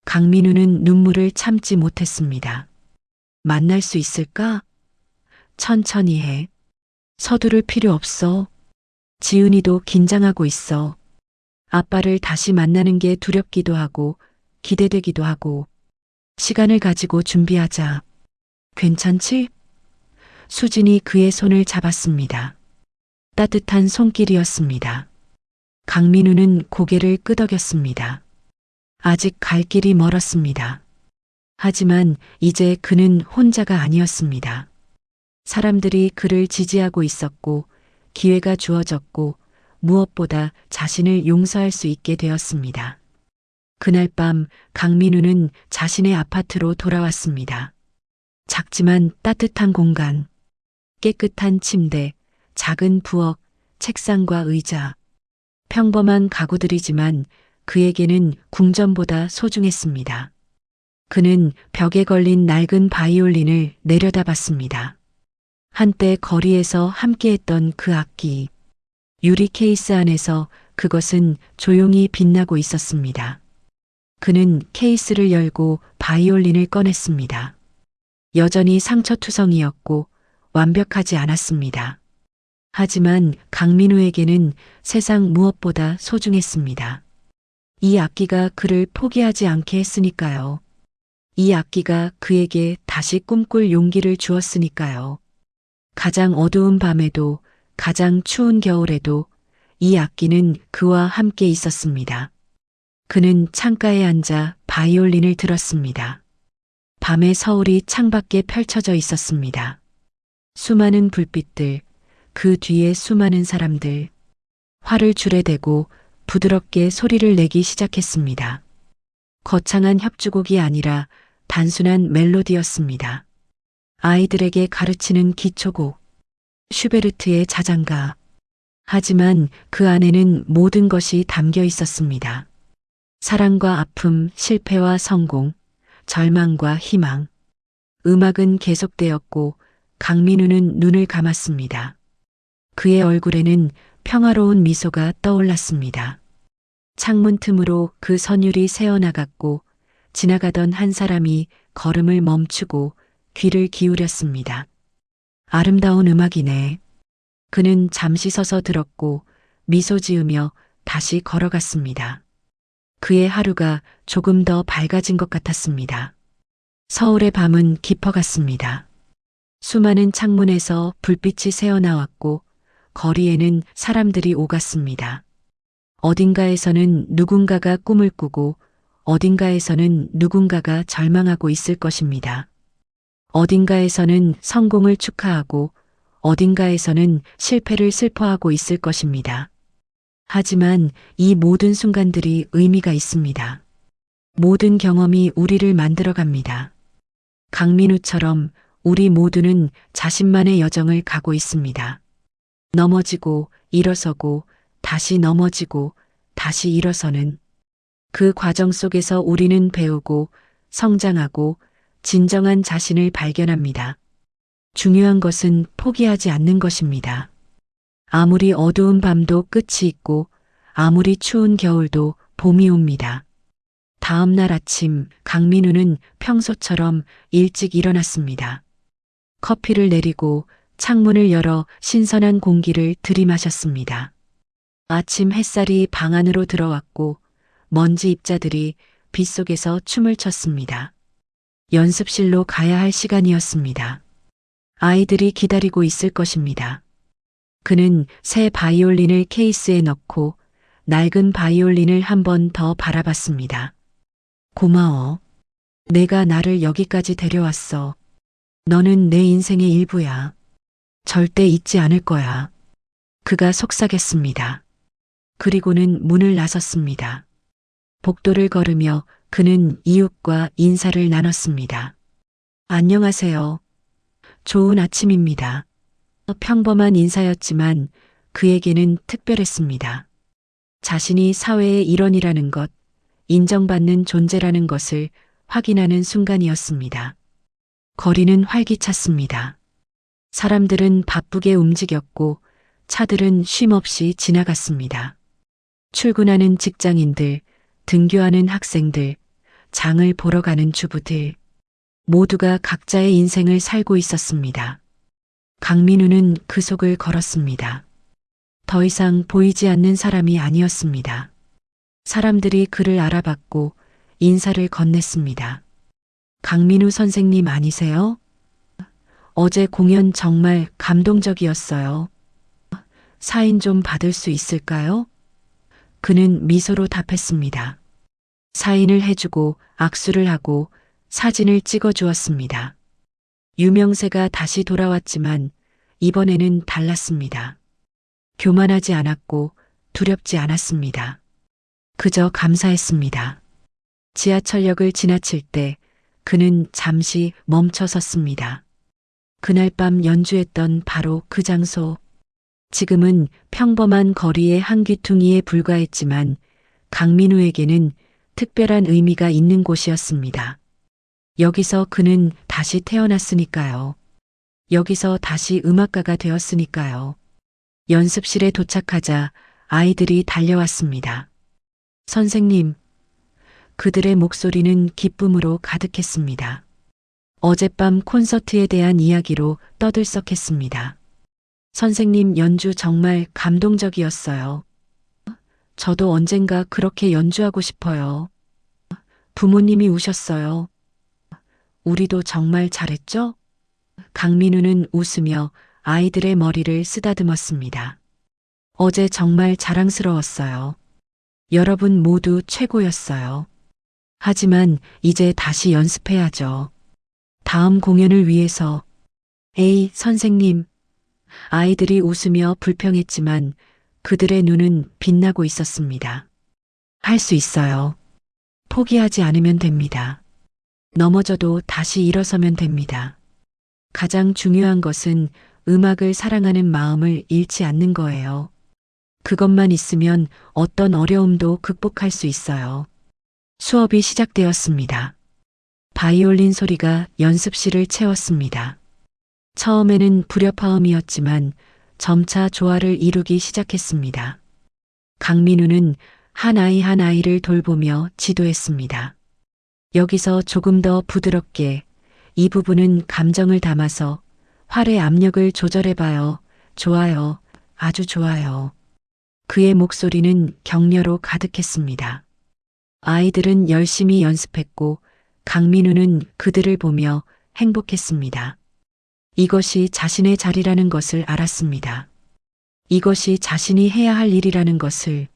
Speaker 2: 강민우는 눈물을 참지 못했습니다. 만날 수 있을까? 천천히 해. 서두를 필요 없어. 지은이도 긴장하고 있어. 아빠를 다시 만나는 게 두렵기도 하고 기대되기도 하고. 시간을 가지고 준비하자. 괜찮지? 수진이 그의 손을 잡았습니다. 따뜻한 손길이었습니다. 강민우는 고개를 끄덕였습니다. 아직 갈 길이 멀었습니다. 하지만 이제 그는 혼자가 아니었습니다. 사람들이 그를 지지하고 있었고 기회가 주어졌고 무엇보다 자신을 용서할 수 있게 되었습니다. 그날 밤 강민우는 자신의 아파트로 돌아왔습니다. 작지만 따뜻한 공간, 깨끗한 침대, 작은 부엌, 책상과 의자. 평범한 가구들이지만 그에게는 궁전보다 소중했습니다. 그는 벽에 걸린 낡은 바이올린을 내려다봤습니다. 한때 거리에서 함께했던 그 악기. 유리 케이스 안에서 그것은 조용히 빛나고 있었습니다. 그는 케이스를 열고 바이올린을 꺼냈습니다. 여전히 상처투성이었고 완벽하지 않았습니다. 하지만 강민우에게는 세상 무엇보다 소중했습니다. 이 악기가 그를 포기하지 않게 했으니까요. 이 악기가 그에게 다시 꿈꿀 용기를 주었으니까요. 가장 어두운 밤에도 가장 추운 겨울에도 이 악기는 그와 함께 있었습니다. 그는 창가에 앉아 바이올린을 들었습니다. 밤의 서울이 창밖에 펼쳐져 있었습니다. 수많은 불빛들, 그 뒤에 수많은 사람들, 활을 줄에 대고 부드럽게 소리를 내기 시작했습니다. 거창한 협주곡이 아니라 단순한 멜로디였습니다. 아이들에게 가르치는 기초곡, 슈베르트의 자장가. 하지만 그 안에는 모든 것이 담겨 있었습니다. 사랑과 아픔, 실패와 성공, 절망과 희망. 음악은 계속되었고 강민우는 눈을 감았습니다. 그의 얼굴에는 평화로운 미소가 떠올랐습니다. 창문 틈으로 그 선율이 새어나갔고 지나가던 한 사람이 걸음을 멈추고 귀를 기울였습니다. 아름다운 음악이네. 그는 잠시 서서 들었고 미소 지으며 다시 걸어갔습니다. 그의 하루가 조금 더 밝아진 것 같았습니다. 서울의 밤은 깊어갔습니다. 수많은 창문에서 불빛이 새어나왔고 거리에는 사람들이 오갔습니다. 어딘가에서는 누군가가 꿈을 꾸고 어딘가에서는 누군가가 절망하고 있을 것입니다. 어딘가에서는 성공을 축하하고 어딘가에서는 실패를 슬퍼하고 있을 것입니다. 하지만 이 모든 순간들이 의미가 있습니다. 모든 경험이 우리를 만들어갑니다. 강민우처럼 우리 모두는 자신만의 여정을 가고 있습니다. 넘어지고 일어서고 다시 넘어지고 다시 일어서는 그 과정 속에서 우리는 배우고 성장하고 진정한 자신을 발견합니다. 중요한 것은 포기하지 않는 것입니다. 아무리 어두운 밤도 끝이 있고 아무리 추운 겨울도 봄이 옵니다. 다음 날 아침 강민우는 평소처럼 일찍 일어났습니다. 커피를 내리고 창문을 열어 신선한 공기를 들이마셨습니다. 아침 햇살이 방 안으로 들어왔고 먼지 입자들이 빗속에서 춤을 췄습니다. 연습실로 가야 할 시간이었습니다. 아이들이 기다리고 있을 것입니다. 그는 새 바이올린을 케이스에 넣고 낡은 바이올린을 한 번 더 바라봤습니다. 고마워. 내가 나를 여기까지 데려왔어. 너는 내 인생의 일부야. 절대 잊지 않을 거야. 그가 속삭였습니다. 그리고는 문을 나섰습니다. 복도를 걸으며 그는 이웃과 인사를 나눴습니다. 안녕하세요. 좋은 아침입니다. 평범한 인사였지만 그에게는 특별했습니다. 자신이 사회의 일원이라는 것, 인정받는 존재라는 것을 확인하는 순간이었습니다. 거리는 활기찼습니다. 사람들은 바쁘게 움직였고 차들은 쉼없이 지나갔습니다. 출근하는 직장인들, 등교하는 학생들, 장을 보러 가는 주부들, 모두가 각자의 인생을 살고 있었습니다. 강민우는 그 속을 걸었습니다. 더 이상 보이지 않는 사람이 아니었습니다. 사람들이 그를 알아봤고 인사를 건넸습니다. 강민우 선생님 아니세요? 어제 공연 정말 감동적이었어요. 사인 좀 받을 수 있을까요? 그는 미소로 답했습니다. 사인을 해주고 악수를 하고 사진을 찍어 주었습니다. 유명세가 다시 돌아왔지만 이번에는 달랐습니다. 교만하지 않았고 두렵지 않았습니다. 그저 감사했습니다. 지하철역을 지나칠 때 그는 잠시 멈춰 섰습니다. 그날 밤 연주했던 바로 그 장소. 지금은 평범한 거리의 한 귀퉁이에 불과했지만 강민우에게는 특별한 의미가 있는 곳이었습니다. 여기서 그는 다시 태어났으니까요. 여기서 다시 음악가가 되었으니까요. 연습실에 도착하자 아이들이 달려왔습니다. 선생님, 그들의 목소리는 기쁨으로 가득했습니다. 어젯밤 콘서트에 대한 이야기로 떠들썩했습니다. 선생님 연주 정말 감동적이었어요. 저도 언젠가 그렇게 연주하고 싶어요. 부모님이 우셨어요. 우리도 정말 잘했죠? 강민우는 웃으며 아이들의 머리를 쓰다듬었습니다. 어제 정말 자랑스러웠어요. 여러분 모두 최고였어요. 하지만 이제 다시 연습해야죠. 다음 공연을 위해서. 에이, 선생님. 아이들이 웃으며 불평했지만 그들의 눈은 빛나고 있었습니다. 할 수 있어요. 포기하지 않으면 됩니다. 넘어져도 다시 일어서면 됩니다. 가장 중요한 것은 음악을 사랑하는 마음을 잃지 않는 거예요. 그것만 있으면 어떤 어려움도 극복할 수 있어요. 수업이 시작되었습니다. 바이올린 소리가 연습실을 채웠습니다. 처음에는 불협화음이었지만 점차 조화를 이루기 시작했습니다. 강민우는 한 아이 한 아이를 돌보며 지도했습니다. 여기서 조금 더 부드럽게, 이 부분은 감정을 담아서 활의 압력을 조절해봐요. 좋아요. 아주 좋아요. 그의 목소리는 격려로 가득했습니다. 아이들은 열심히 연습했고 강민우는 그들을 보며 행복했습니다. 이것이 자신의 자리라는 것을 알았습니다. 이것이 자신이 해야 할 일이라는 것을.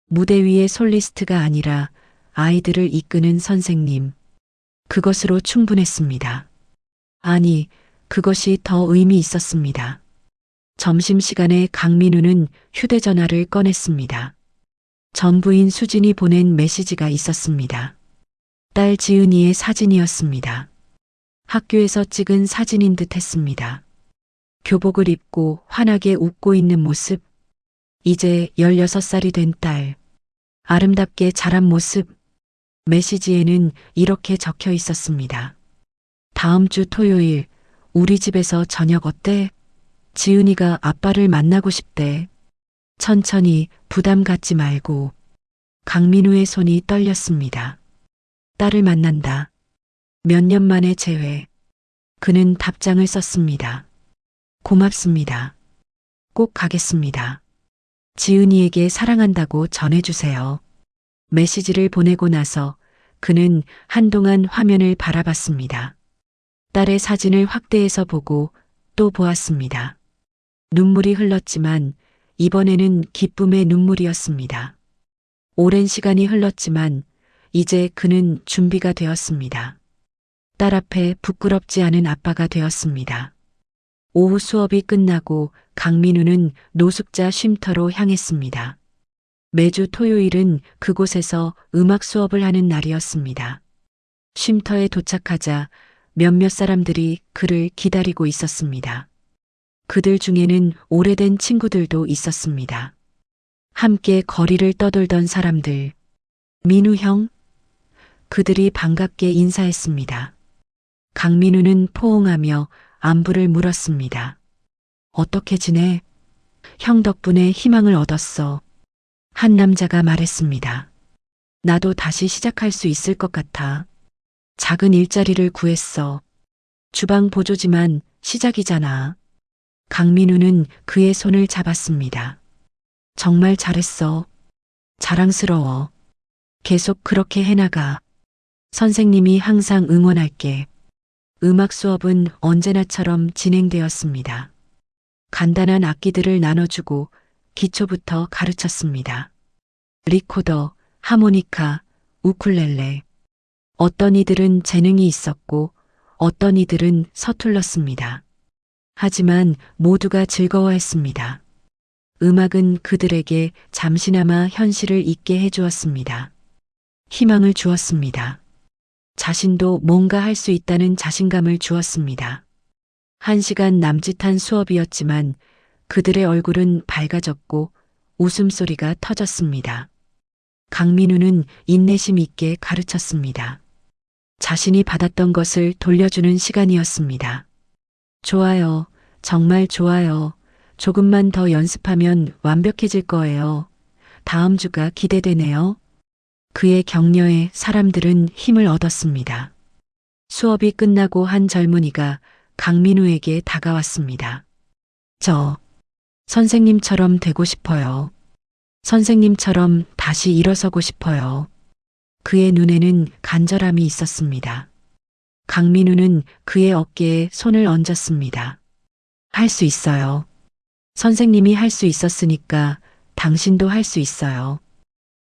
Speaker 2: 무대 위의 솔리스트가 아니라 아이들을 이끄는 선생님. 그것으로 충분했습니다. 아니, 그것이 더 의미 있었습니다. 점심시간에 강민우는 휴대전화를 꺼냈습니다. 전부인 수진이 보낸 메시지가 있었습니다. 딸 지은이의 사진이었습니다. 학교에서 찍은 사진인 듯 했습니다. 교복을 입고 환하게 웃고 있는 모습. 이제 16살이 된 딸. 아름답게 자란 모습. 메시지에는 이렇게 적혀 있었습니다. 다음 주 토요일, 우리 집에서 저녁 어때? 지은이가 아빠를 만나고 싶대. 천천히 부담 갖지 말고. 강민우의 손이 떨렸습니다. 딸을 만난다. 몇 년 만에 재회. 그는 답장을 썼습니다. 고맙습니다. 꼭 가겠습니다. 지은이에게 사랑한다고 전해주세요. 메시지를 보내고 나서 그는 한동안 화면을 바라봤습니다. 딸의 사진을 확대해서 보고 또 보았습니다. 눈물이 흘렀지만 이번에는 기쁨의 눈물이었습니다. 오랜 시간이 흘렀지만 이제 그는 준비가 되었습니다. 딸 앞에 부끄럽지 않은 아빠가 되었습니다. 오후 수업이 끝나고 강민우는 노숙자 쉼터로 향했습니다. 매주 토요일은 그곳에서 음악 수업을 하는 날이었습니다. 쉼터에 도착하자 몇몇 사람들이 그를 기다리고 있었습니다. 그들 중에는 오래된 친구들도 있었습니다. 함께 거리를 떠돌던 사람들. 민우 형? 그들이 반갑게 인사했습니다. 강민우는 포옹하며 안부를 물었습니다. 어떻게 지내? 형 덕분에 희망을 얻었어. 한 남자가 말했습니다. 나도 다시 시작할 수 있을 것 같아. 작은 일자리를 구했어. 주방 보조지만 시작이잖아. 강민우는 그의 손을 잡았습니다. 정말 잘했어. 자랑스러워. 계속 그렇게 해나가. 선생님이 항상 응원할게. 음악 수업은 언제나처럼 진행되었습니다. 간단한 악기들을 나눠주고 기초부터 가르쳤습니다. 리코더, 하모니카, 우쿨렐레. 어떤 이들은 재능이 있었고 어떤 이들은 서툴렀습니다. 하지만 모두가 즐거워했습니다. 음악은 그들에게 잠시나마 현실을 잊게 해주었습니다. 희망을 주었습니다. 자신도 뭔가 할 수 있다는 자신감을 주었습니다. 1시간 남짓한 수업이었지만 그들의 얼굴은 밝아졌고 웃음소리가 터졌습니다. 강민우는 인내심 있게 가르쳤습니다. 자신이 받았던 것을 돌려주는 시간이었습니다. 좋아요. 정말 좋아요. 조금만 더 연습하면 완벽해질 거예요. 다음 주가 기대되네요. 그의 격려에 사람들은 힘을 얻었습니다. 수업이 끝나고 한 젊은이가 강민우에게 다가왔습니다. 저, 선생님처럼 되고 싶어요. 선생님처럼 다시 일어서고 싶어요. 그의 눈에는 간절함이 있었습니다. 강민우는 그의 어깨에 손을 얹었습니다. 할 수 있어요. 선생님이 할 수 있었으니까 당신도 할 수 있어요.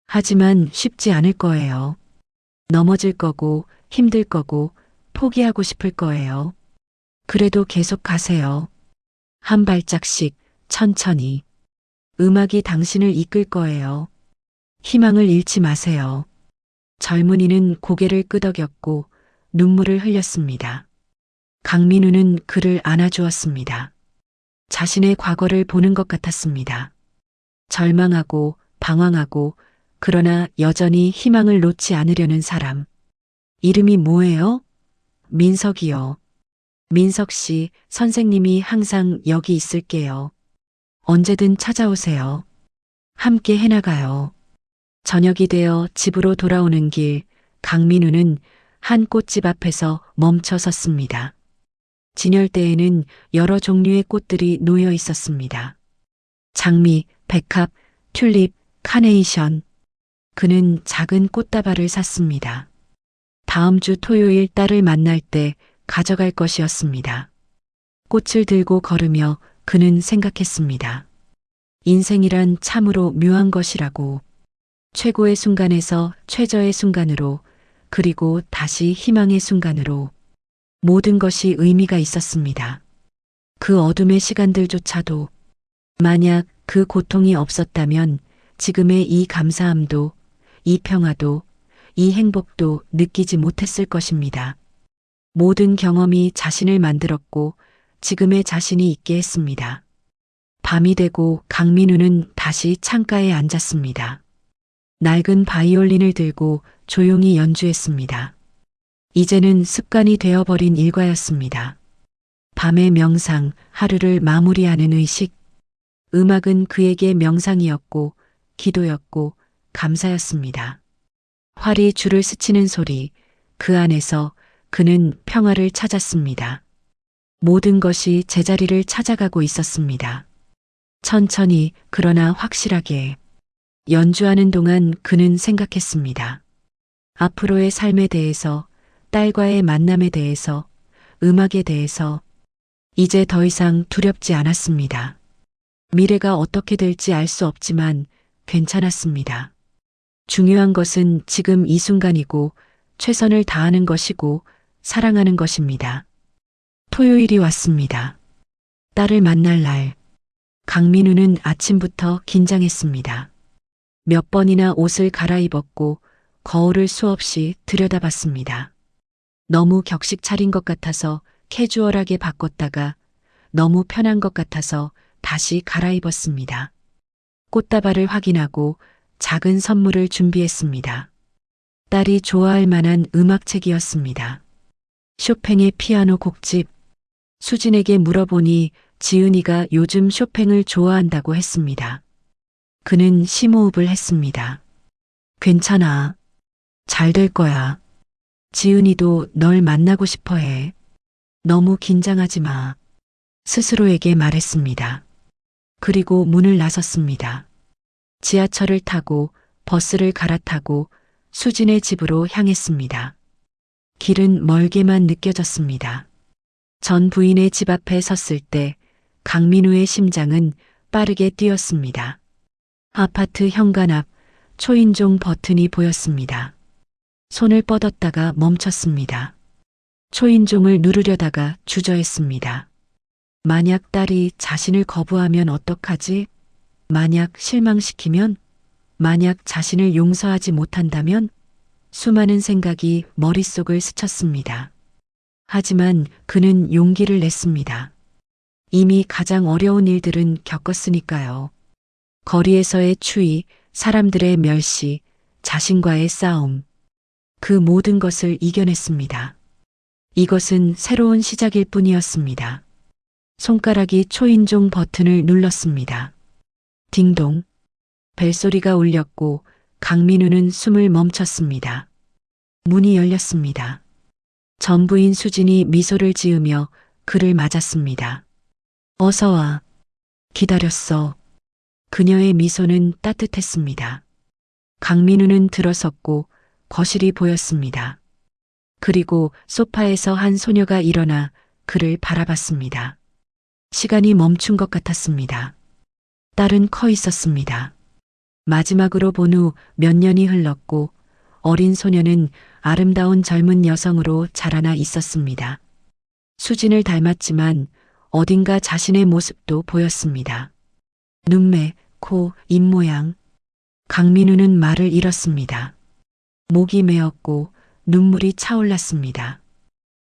Speaker 2: 하지만 쉽지 않을 거예요. 넘어질 거고 힘들 거고 포기하고 싶을 거예요. 그래도 계속 가세요. 한 발짝씩 천천히. 음악이 당신을 이끌 거예요. 희망을 잃지 마세요. 젊은이는 고개를 끄덕였고 눈물을 흘렸습니다. 강민우는 그를 안아주었습니다. 자신의 과거를 보는 것 같았습니다. 절망하고 방황하고 그러나 여전히 희망을 놓지 않으려는 사람. 이름이 뭐예요? 민석이요. 민석 씨, 선생님이 항상 여기 있을게요. 언제든 찾아오세요. 함께 해나가요. 저녁이 되어 집으로 돌아오는 길, 강민우는 한 꽃집 앞에서 멈춰 섰습니다. 진열대에는 여러 종류의 꽃들이 놓여 있었습니다. 장미, 백합, 튤립, 카네이션. 그는 작은 꽃다발을 샀습니다. 다음 주 토요일 딸을 만날 때 가져갈 것이었습니다. 꽃을 들고 걸으며 그는 생각했습니다. 인생이란 참으로 묘한 것이라고. 최고의 순간에서 최저의 순간으로, 그리고 다시 희망의 순간으로 모든 것이 의미가 있었습니다. 그 어둠의 시간들조차도. 만약 그 고통이 없었다면 지금의 이 감사함도, 이 평화도, 이 행복도 느끼지 못했을 것입니다. 모든 경험이 자신을 만들었고 지금의 자신이 있게 했습니다. 밤이 되고 강민우는 다시 창가에 앉았습니다. 낡은 바이올린을 들고 조용히 연주했습니다. 이제는 습관이 되어버린 일과였습니다. 밤의 명상, 하루를 마무리하는 의식. 음악은 그에게 명상이었고 기도였고 감사였습니다. 활이 줄을 스치는 소리, 그 안에서 그는 평화를 찾았습니다. 모든 것이 제자리를 찾아가고 있었습니다. 천천히 그러나 확실하게. 연주하는 동안 그는 생각했습니다. 앞으로의 삶에 대해서, 딸과의 만남에 대해서, 음악에 대해서. 이제 더 이상 두렵지 않았습니다. 미래가 어떻게 될지 알 수 없지만 괜찮았습니다. 중요한 것은 지금 이 순간이고 최선을 다하는 것이고 사랑하는 것입니다. 토요일이 왔습니다. 딸을 만날 날. 강민우는 아침부터 긴장했습니다. 몇 번이나 옷을 갈아입었고 거울을 수없이 들여다봤습니다. 너무 격식 차린 것 같아서 캐주얼하게 바꿨다가 너무 편한 것 같아서 다시 갈아입었습니다. 꽃다발을 확인하고 작은 선물을 준비했습니다. 딸이 좋아할 만한 음악책이었습니다. 쇼팽의 피아노 곡집. 수진에게 물어보니 지은이가 요즘 쇼팽을 좋아한다고 했습니다. 그는 심호흡을 했습니다. 괜찮아. 잘 될 거야. 지은이도 널 만나고 싶어 해. 너무 긴장하지 마. 스스로에게 말했습니다. 그리고 문을 나섰습니다. 지하철을 타고 버스를 갈아타고 수진의 집으로 향했습니다. 길은 멀게만 느껴졌습니다. 전 부인의 집 앞에 섰을 때 강민우의 심장은 빠르게 뛰었습니다. 아파트 현관 앞 초인종 버튼이 보였습니다. 손을 뻗었다가 멈췄습니다. 초인종을 누르려다가 주저했습니다. 만약 딸이 자신을 거부하면 어떡하지? 만약 실망시키면? 만약 자신을 용서하지 못한다면? 수많은 생각이 머릿속을 스쳤습니다. 하지만 그는 용기를 냈습니다. 이미 가장 어려운 일들은 겪었으니까요. 거리에서의 추위, 사람들의 멸시, 자신과의 싸움. 그 모든 것을 이겨냈습니다. 이것은 새로운 시작일 뿐이었습니다. 손가락이 초인종 버튼을 눌렀습니다. 딩동. 벨소리가 울렸고 강민우는 숨을 멈췄습니다. 문이 열렸습니다. 전부인 수진이 미소를 지으며 그를 맞았습니다. 어서 와. 기다렸어. 그녀의 미소는 따뜻했습니다. 강민우는 들어섰고 거실이 보였습니다. 그리고 소파에서 한 소녀가 일어나 그를 바라봤습니다. 시간이 멈춘 것 같았습니다. 딸은 커 있었습니다. 마지막으로 본 후 몇 년이 흘렀고 어린 소녀는 아름다운 젊은 여성으로 자라나 있었습니다. 수진을 닮았지만 어딘가 자신의 모습도 보였습니다. 눈매, 코, 입모양. 강민우는 말을 잃었습니다. 목이 메었고 눈물이 차올랐습니다.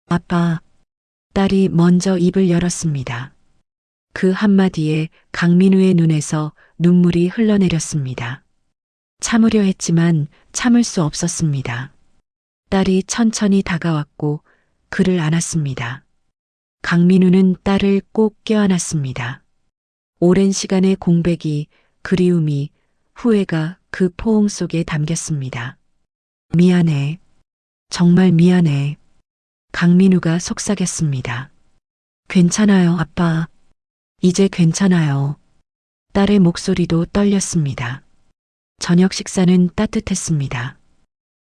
Speaker 2: 아빠. 딸이 먼저 입을 열었습니다. 그 한마디에 강민우의 눈에서 눈물이 흘러내렸습니다. 참으려 했지만 참을 수 없었습니다. 딸이 천천히 다가왔고 그를 안았습니다. 강민우는 딸을 꼭 껴안았습니다. 오랜 시간의 공백이, 그리움이, 후회가 그 포옹 속에 담겼습니다. 미안해. 정말 미안해. 강민우가 속삭였습니다. 괜찮아요, 아빠. 이제 괜찮아요. 딸의 목소리도 떨렸습니다. 저녁 식사는 따뜻했습니다.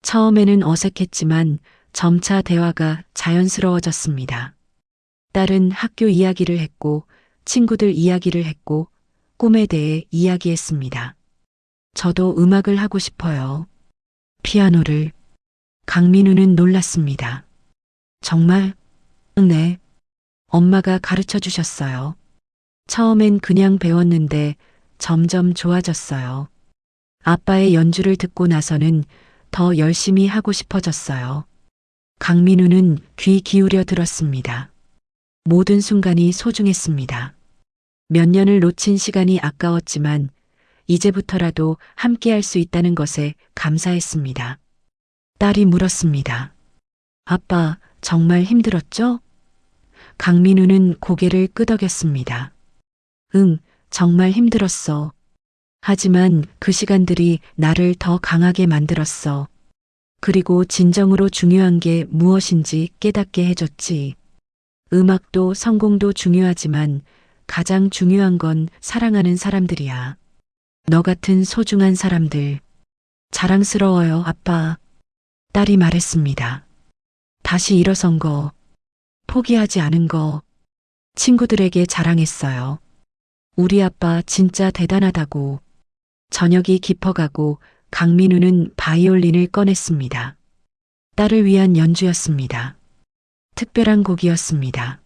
Speaker 2: 처음에는 어색했지만 점차 대화가 자연스러워졌습니다. 딸은 학교 이야기를 했고 친구들 이야기를 했고 꿈에 대해 이야기했습니다. 저도 음악을 하고 싶어요. 피아노를. 강민우는 놀랐습니다. 정말? 네. 엄마가 가르쳐 주셨어요. 처음엔 그냥 배웠는데 점점 좋아졌어요. 아빠의 연주를 듣고 나서는 더 열심히 하고 싶어졌어요. 강민우는 귀 기울여 들었습니다. 모든 순간이 소중했습니다. 몇 년을 놓친 시간이 아까웠지만 이제부터라도 함께할 수 있다는 것에 감사했습니다. 딸이 물었습니다. 아빠, 정말 힘들었죠? 강민우는 고개를 끄덕였습니다. 응, 정말 힘들었어. 하지만 그 시간들이 나를 더 강하게 만들었어. 그리고 진정으로 중요한 게 무엇인지 깨닫게 해줬지. 음악도 성공도 중요하지만 가장 중요한 건 사랑하는 사람들이야. 너 같은 소중한 사람들. 자랑스러워요, 아빠. 딸이 말했습니다. 다시 일어선 거, 포기하지 않은 거, 친구들에게 자랑했어요. 우리 아빠 진짜 대단하다고. 저녁이 깊어가고 강민우는 바이올린을 꺼냈습니다. 딸을 위한 연주였습니다. 특별한 곡이었습니다.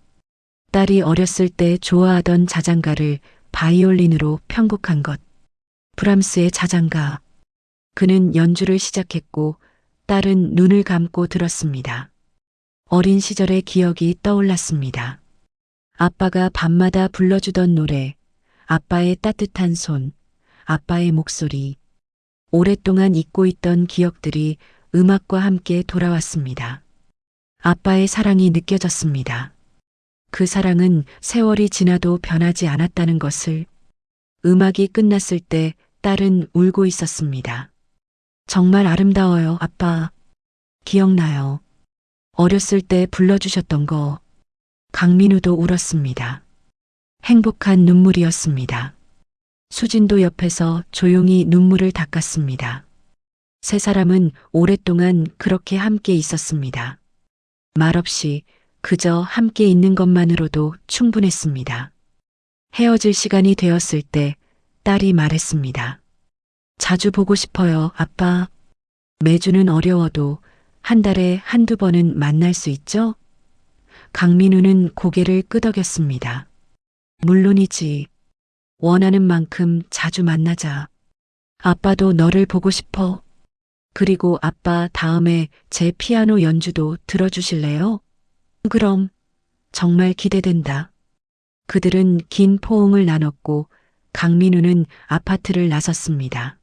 Speaker 2: 딸이 어렸을 때 좋아하던 자장가를 바이올린으로 편곡한 것. 브람스의 자장가. 그는 연주를 시작했고 딸은 눈을 감고 들었습니다. 어린 시절의 기억이 떠올랐습니다. 아빠가 밤마다 불러주던 노래, 아빠의 따뜻한 손, 아빠의 목소리. 오랫동안 잊고 있던 기억들이 음악과 함께 돌아왔습니다. 아빠의 사랑이 느껴졌습니다. 그 사랑은 세월이 지나도 변하지 않았다는 것을. 음악이 끝났을 때 딸은 울고 있었습니다. 정말 아름다워요, 아빠. 기억나요. 어렸을 때 불러주셨던 거. 강민우도 울었습니다. 행복한 눈물이었습니다. 수진도 옆에서 조용히 눈물을 닦았습니다. 세 사람은 오랫동안 그렇게 함께 있었습니다. 말없이 그저 함께 있는 것만으로도 충분했습니다. 헤어질 시간이 되었을 때 딸이 말했습니다. 자주 보고 싶어요, 아빠. 매주는 어려워도 한 달에 한두 번은 만날 수 있죠? 강민우는 고개를 끄덕였습니다. 물론이지. 원하는 만큼 자주 만나자. 아빠도 너를 보고 싶어. 그리고 아빠 다음에 제 피아노 연주도 들어주실래요? 그럼. 정말 기대된다. 그들은 긴 포옹을 나눴고 강민우는 아파트를 나섰습니다.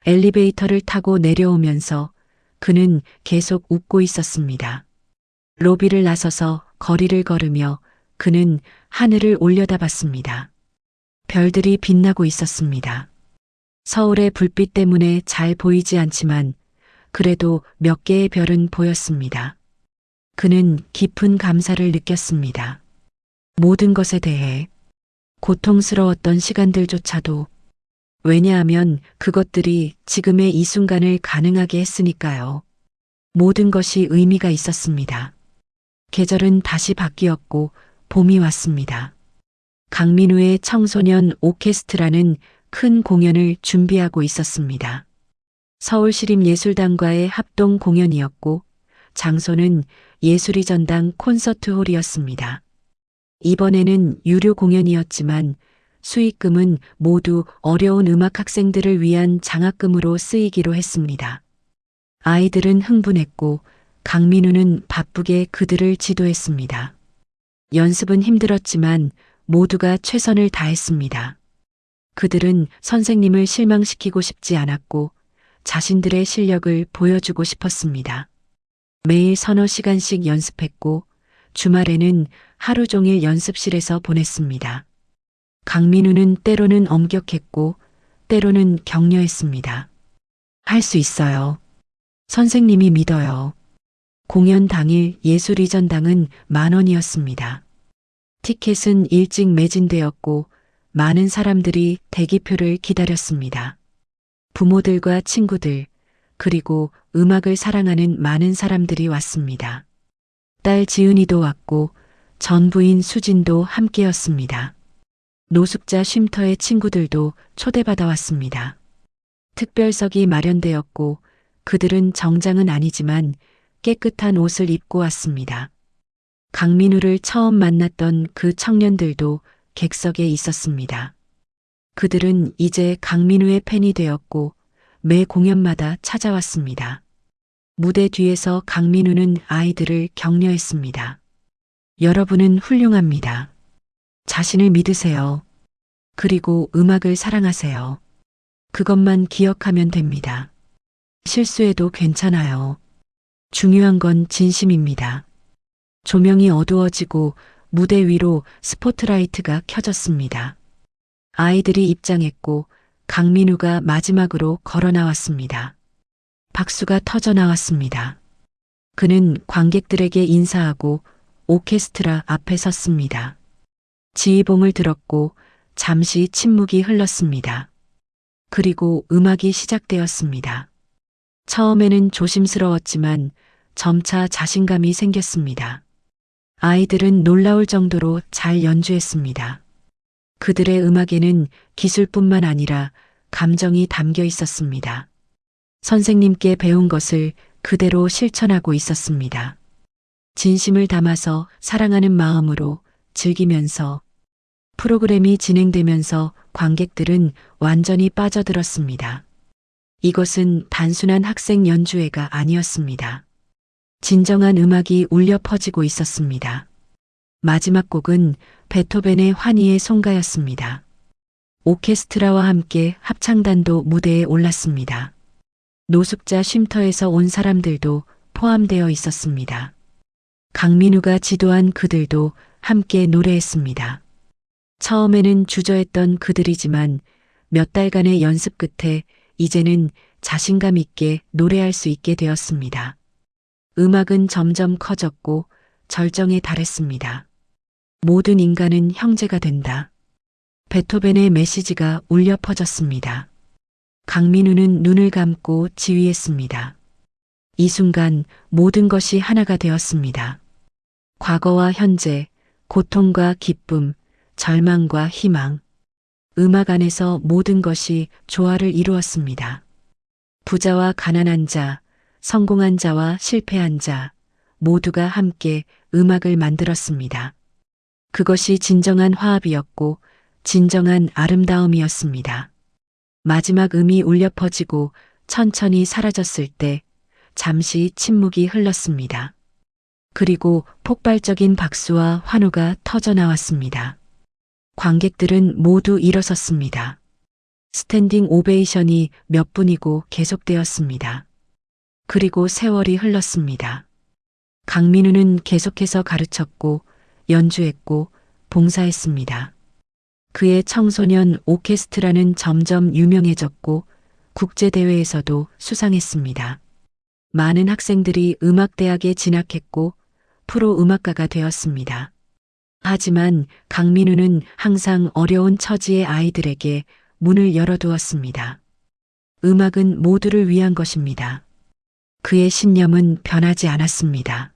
Speaker 2: 엘리베이터를 타고 내려오면서 그는 계속 웃고 있었습니다. 로비를 나서서 거리를 걸으며 그는 하늘을 올려다봤습니다. 별들이 빛나고 있었습니다. 서울의 불빛 때문에 잘 보이지 않지만 그래도 몇 개의 별은 보였습니다. 그는 깊은 감사를 느꼈습니다. 모든 것에 대해 고통스러웠던 시간들조차도 왜냐하면 그것들이 지금의 이 순간을 가능하게 했으니까요. 모든 것이 의미가 있었습니다. 계절은 다시 바뀌었고 봄이 왔습니다. 강민우의 청소년 오케스트라는 큰 공연을 준비하고 있었습니다. 서울시립예술단과의 합동 공연이었고 장소는 예술의 전당 콘서트홀이었습니다. 이번에는 유료 공연이었지만 수익금은 모두 어려운 음악 학생들을 위한 장학금으로 쓰이기로 했습니다. 아이들은 흥분했고 강민우는 바쁘게 그들을 지도했습니다. 연습은 힘들었지만 모두가 최선을 다했습니다. 그들은 선생님을 실망시키고 싶지 않았고 자신들의 실력을 보여주고 싶었습니다. 매일 서너 시간씩 연습했고 주말에는 하루 종일 연습실에서 보냈습니다. 강민우는 때로는 엄격했고 때로는 격려했습니다. 할 수 있어요. 선생님이 믿어요. 공연 당일 예술의 전당은 10,000원이었습니다. 티켓은 일찍 매진되었고 많은 사람들이 대기표를 기다렸습니다. 부모들과 친구들, 그리고 음악을 사랑하는 많은 사람들이 왔습니다. 딸 지은이도 왔고 전 부인 수진도 함께였습니다. 노숙자 쉼터의 친구들도 초대받아 왔습니다. 특별석이 마련되었고 그들은 정장은 아니지만 깨끗한 옷을 입고 왔습니다. 강민우를 처음 만났던 그 청년들도 객석에 있었습니다. 그들은 이제 강민우의 팬이 되었고 매 공연마다 찾아왔습니다. 무대 뒤에서 강민우는 아이들을 격려했습니다. 여러분은 훌륭합니다. 자신을 믿으세요. 그리고 음악을 사랑하세요. 그것만 기억하면 됩니다. 실수해도 괜찮아요. 중요한 건 진심입니다. 조명이 어두워지고 무대 위로 스포트라이트가 켜졌습니다. 아이들이 입장했고 강민우가 마지막으로 걸어 나왔습니다. 박수가 터져 나왔습니다. 그는 관객들에게 인사하고 오케스트라 앞에 섰습니다. 지휘봉을 들었고 잠시 침묵이 흘렀습니다. 그리고 음악이 시작되었습니다. 처음에는 조심스러웠지만 점차 자신감이 생겼습니다. 아이들은 놀라울 정도로 잘 연주했습니다. 그들의 음악에는 기술뿐만 아니라 감정이 담겨 있었습니다. 선생님께 배운 것을 그대로 실천하고 있었습니다. 진심을 담아서 사랑하는 마음으로 즐기면서 프로그램이 진행되면서 관객들은 완전히 빠져들었습니다. 이것은 단순한 학생 연주회가 아니었습니다. 진정한 음악이 울려 퍼지고 있었습니다. 마지막 곡은 베토벤의 환희의 송가였습니다. 오케스트라와 함께 합창단도 무대에 올랐습니다. 노숙자 쉼터에서 온 사람들도 포함되어 있었습니다. 강민우가 지도한 그들도 함께 노래했습니다. 처음에는 주저했던 그들이지만 몇 달간의 연습 끝에 이제는 자신감 있게 노래할 수 있게 되었습니다. 음악은 점점 커졌고 절정에 달했습니다. 모든 인간은 형제가 된다. 베토벤의 메시지가 울려 퍼졌습니다. 강민우는 눈을 감고 지휘했습니다. 이 순간 모든 것이 하나가 되었습니다. 과거와 현재, 고통과 기쁨, 절망과 희망. 음악 안에서 모든 것이 조화를 이루었습니다. 부자와 가난한 자, 성공한 자와 실패한 자, 모두가 함께 음악을 만들었습니다. 그것이 진정한 화합이었고 진정한 아름다움이었습니다. 마지막 음이 울려 퍼지고 천천히 사라졌을 때 잠시 침묵이 흘렀습니다. 그리고 폭발적인 박수와 환호가 터져 나왔습니다. 관객들은 모두 일어섰습니다. 스탠딩 오베이션이 몇 분이고 계속되었습니다. 그리고 세월이 흘렀습니다. 강민우는 계속해서 가르쳤고 연주했고 봉사했습니다. 그의 청소년 오케스트라는 점점 유명해졌고 국제대회에서도 수상했습니다. 많은 학생들이 음악대학에 진학했고 프로 음악가가 되었습니다. 하지만 강민우는 항상 어려운 처지의 아이들에게 문을 열어두었습니다. 음악은 모두를 위한 것입니다. 그의 신념은 변하지 않았습니다.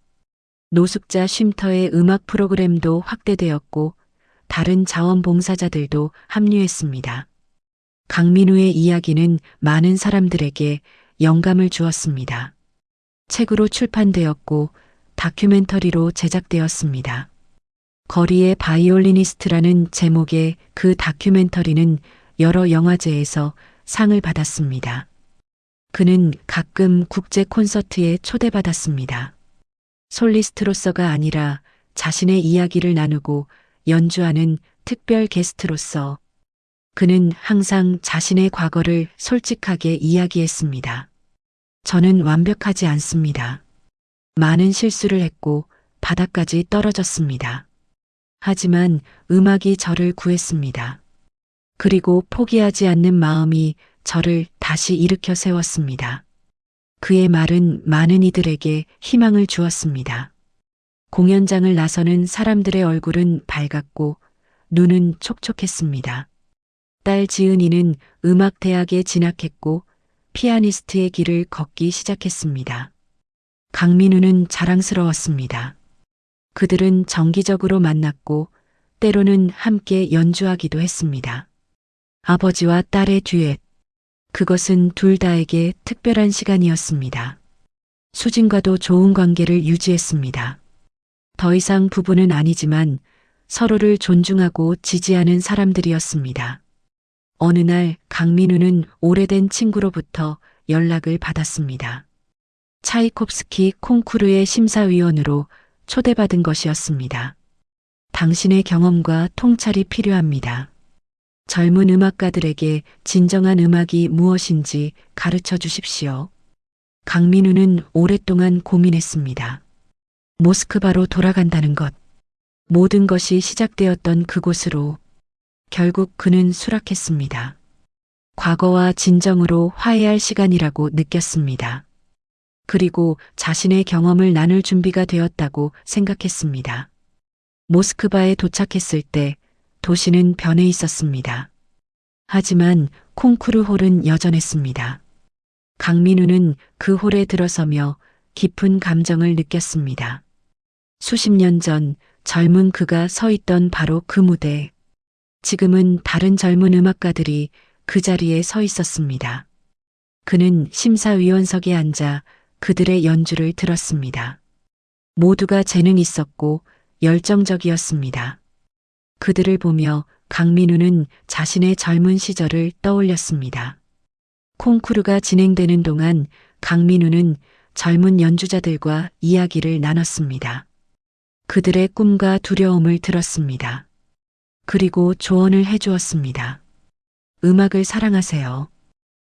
Speaker 2: 노숙자 쉼터의 음악 프로그램도 확대되었고 다른 자원봉사자들도 합류했습니다. 강민우의 이야기는 많은 사람들에게 영감을 주었습니다. 책으로 출판되었고 다큐멘터리로 제작되었습니다. 거리의 바이올리니스트라는 제목의 그 다큐멘터리는 여러 영화제에서 상을 받았습니다. 그는 가끔 국제 콘서트에 초대받았습니다. 솔리스트로서가 아니라 자신의 이야기를 나누고 연주하는 특별 게스트로서 그는 항상 자신의 과거를 솔직하게 이야기했습니다. 저는 완벽하지 않습니다. 많은 실수를 했고 바닥까지 떨어졌습니다. 하지만 음악이 저를 구했습니다. 그리고 포기하지 않는 마음이 저를 다시 일으켜 세웠습니다. 그의 말은 많은 이들에게 희망을 주었습니다. 공연장을 나서는 사람들의 얼굴은 밝았고 눈은 촉촉했습니다. 딸 지은이는 음악대학에 진학했고 피아니스트의 길을 걷기 시작했습니다. 강민우는 자랑스러웠습니다. 그들은 정기적으로 만났고 때로는 함께 연주하기도 했습니다. 아버지와 딸의 듀엣. 그것은 둘 다에게 특별한 시간이었습니다. 수진과도 좋은 관계를 유지했습니다. 더 이상 부부는 아니지만 서로를 존중하고 지지하는 사람들이었습니다. 어느 날 강민우는 오래된 친구로부터 연락을 받았습니다. 차이콥스키 콩쿠르의 심사위원으로 초대받은 것이었습니다. 당신의 경험과 통찰이 필요합니다. 젊은 음악가들에게 진정한 음악이 무엇인지 가르쳐 주십시오. 강민우는 오랫동안 고민했습니다. 모스크바로 돌아간다는 것. 모든 것이 시작되었던 그곳으로. 결국 그는 수락했습니다. 과거와 진정으로 화해할 시간이라고 느꼈습니다. 그리고 자신의 경험을 나눌 준비가 되었다고 생각했습니다. 모스크바에 도착했을 때 도시는 변해 있었습니다. 하지만 콩쿠르 홀은 여전했습니다. 강민우는 그 홀에 들어서며 깊은 감정을 느꼈습니다. 수십 년 전 젊은 그가 서 있던 바로 그 무대. 지금은 다른 젊은 음악가들이 그 자리에 서 있었습니다. 그는 심사위원석에 앉아 그들의 연주를 들었습니다. 모두가 재능 있었고 열정적이었습니다. 그들을 보며 강민우는 자신의 젊은 시절을 떠올렸습니다. 콩쿠르가 진행되는 동안 강민우는 젊은 연주자들과 이야기를 나눴습니다. 그들의 꿈과 두려움을 들었습니다. 그리고 조언을 해주었습니다. 음악을 사랑하세요.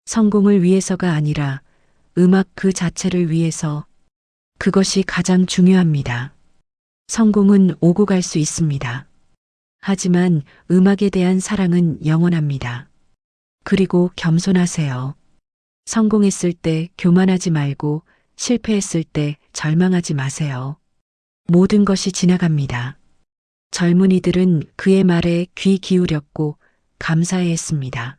Speaker 2: 성공을 위해서가 아니라 음악 그 자체를 위해서. 그것이 가장 중요합니다. 성공은 오고 갈 수 있습니다. 하지만 음악에 대한 사랑은 영원합니다. 그리고 겸손하세요. 성공했을 때 교만하지 말고 실패했을 때 절망하지 마세요. 모든 것이 지나갑니다. 젊은이들은 그의 말에 귀 기울였고 감사해 했습니다.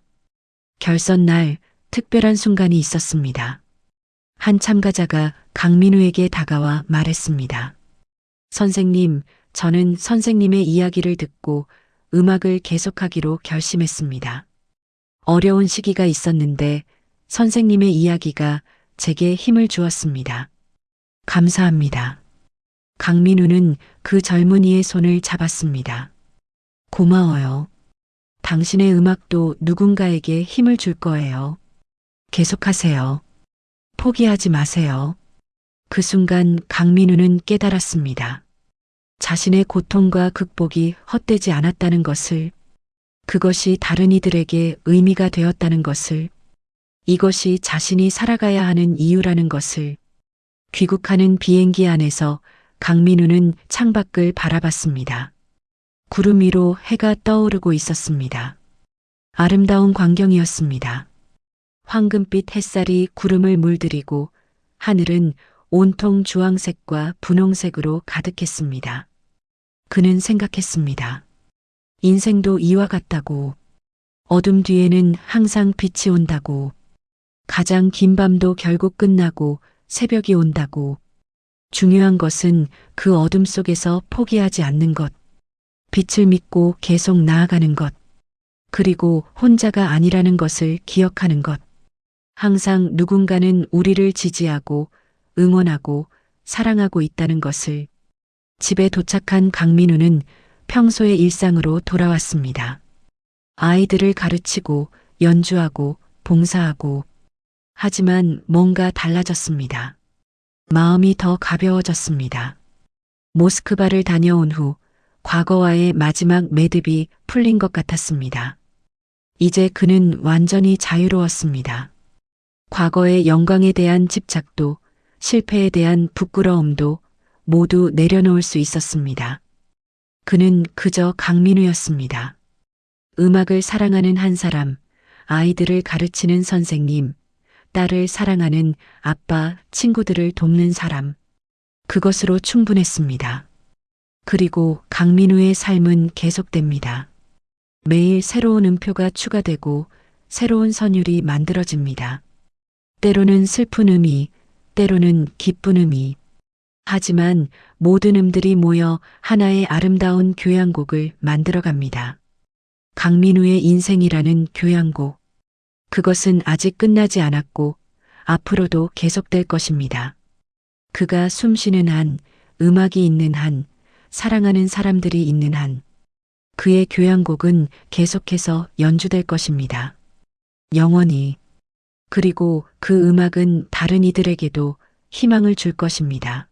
Speaker 2: 결선 날 특별한 순간이 있었습니다. 한 참가자가 강민우에게 다가와 말했습니다. 선생님, 저는 선생님의 이야기를 듣고 음악을 계속하기로 결심했습니다. 어려운 시기가 있었는데 선생님의 이야기가 제게 힘을 주었습니다. 감사합니다. 강민우는 그 젊은이의 손을 잡았습니다. 고마워요. 당신의 음악도 누군가에게 힘을 줄 거예요. 계속하세요. 포기하지 마세요. 그 순간 강민우는 깨달았습니다. 자신의 고통과 극복이 헛되지 않았다는 것을, 그것이 다른 이들에게 의미가 되었다는 것을, 이것이 자신이 살아가야 하는 이유라는 것을. 귀국하는 비행기 안에서 강민우는 창밖을 바라봤습니다. 구름 위로 해가 떠오르고 있었습니다. 아름다운 광경이었습니다. 황금빛 햇살이 구름을 물들이고 하늘은 온통 주황색과 분홍색으로 가득했습니다. 그는 생각했습니다. 인생도 이와 같다고. 어둠 뒤에는 항상 빛이 온다고. 가장 긴 밤도 결국 끝나고 새벽이 온다고. 중요한 것은 그 어둠 속에서 포기하지 않는 것. 빛을 믿고 계속 나아가는 것. 그리고 혼자가 아니라는 것을 기억하는 것. 항상 누군가는 우리를 지지하고 응원하고 사랑하고 있다는 것을. 집에 도착한 강민우는 평소의 일상으로 돌아왔습니다. 아이들을 가르치고 연주하고 봉사하고. 하지만 뭔가 달라졌습니다. 마음이 더 가벼워졌습니다. 모스크바를 다녀온 후 과거와의 마지막 매듭이 풀린 것 같았습니다. 이제 그는 완전히 자유로웠습니다. 과거의 영광에 대한 집착도 실패에 대한 부끄러움도 모두 내려놓을 수 있었습니다. 그는 그저 강민우였습니다. 음악을 사랑하는 한 사람, 아이들을 가르치는 선생님, 딸을 사랑하는 아빠, 친구들을 돕는 사람. 그것으로 충분했습니다. 그리고 강민우의 삶은 계속됩니다. 매일 새로운 음표가 추가되고 새로운 선율이 만들어집니다. 때로는 슬픈 의미, 때로는 기쁜 의미. 하지만 모든 음들이 모여 하나의 아름다운 교향곡을 만들어갑니다. 강민우의 인생이라는 교향곡. 그것은 아직 끝나지 않았고 앞으로도 계속될 것입니다. 그가 숨쉬는 한, 음악이 있는 한, 사랑하는 사람들이 있는 한, 그의 교향곡은 계속해서 연주될 것입니다. 영원히. 그리고 그 음악은 다른 이들에게도 희망을 줄 것입니다.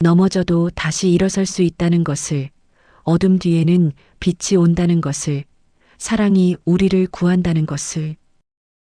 Speaker 2: 넘어져도 다시 일어설 수 있다는 것을, 어둠 뒤에는 빛이 온다는 것을, 사랑이 우리를 구한다는 것을,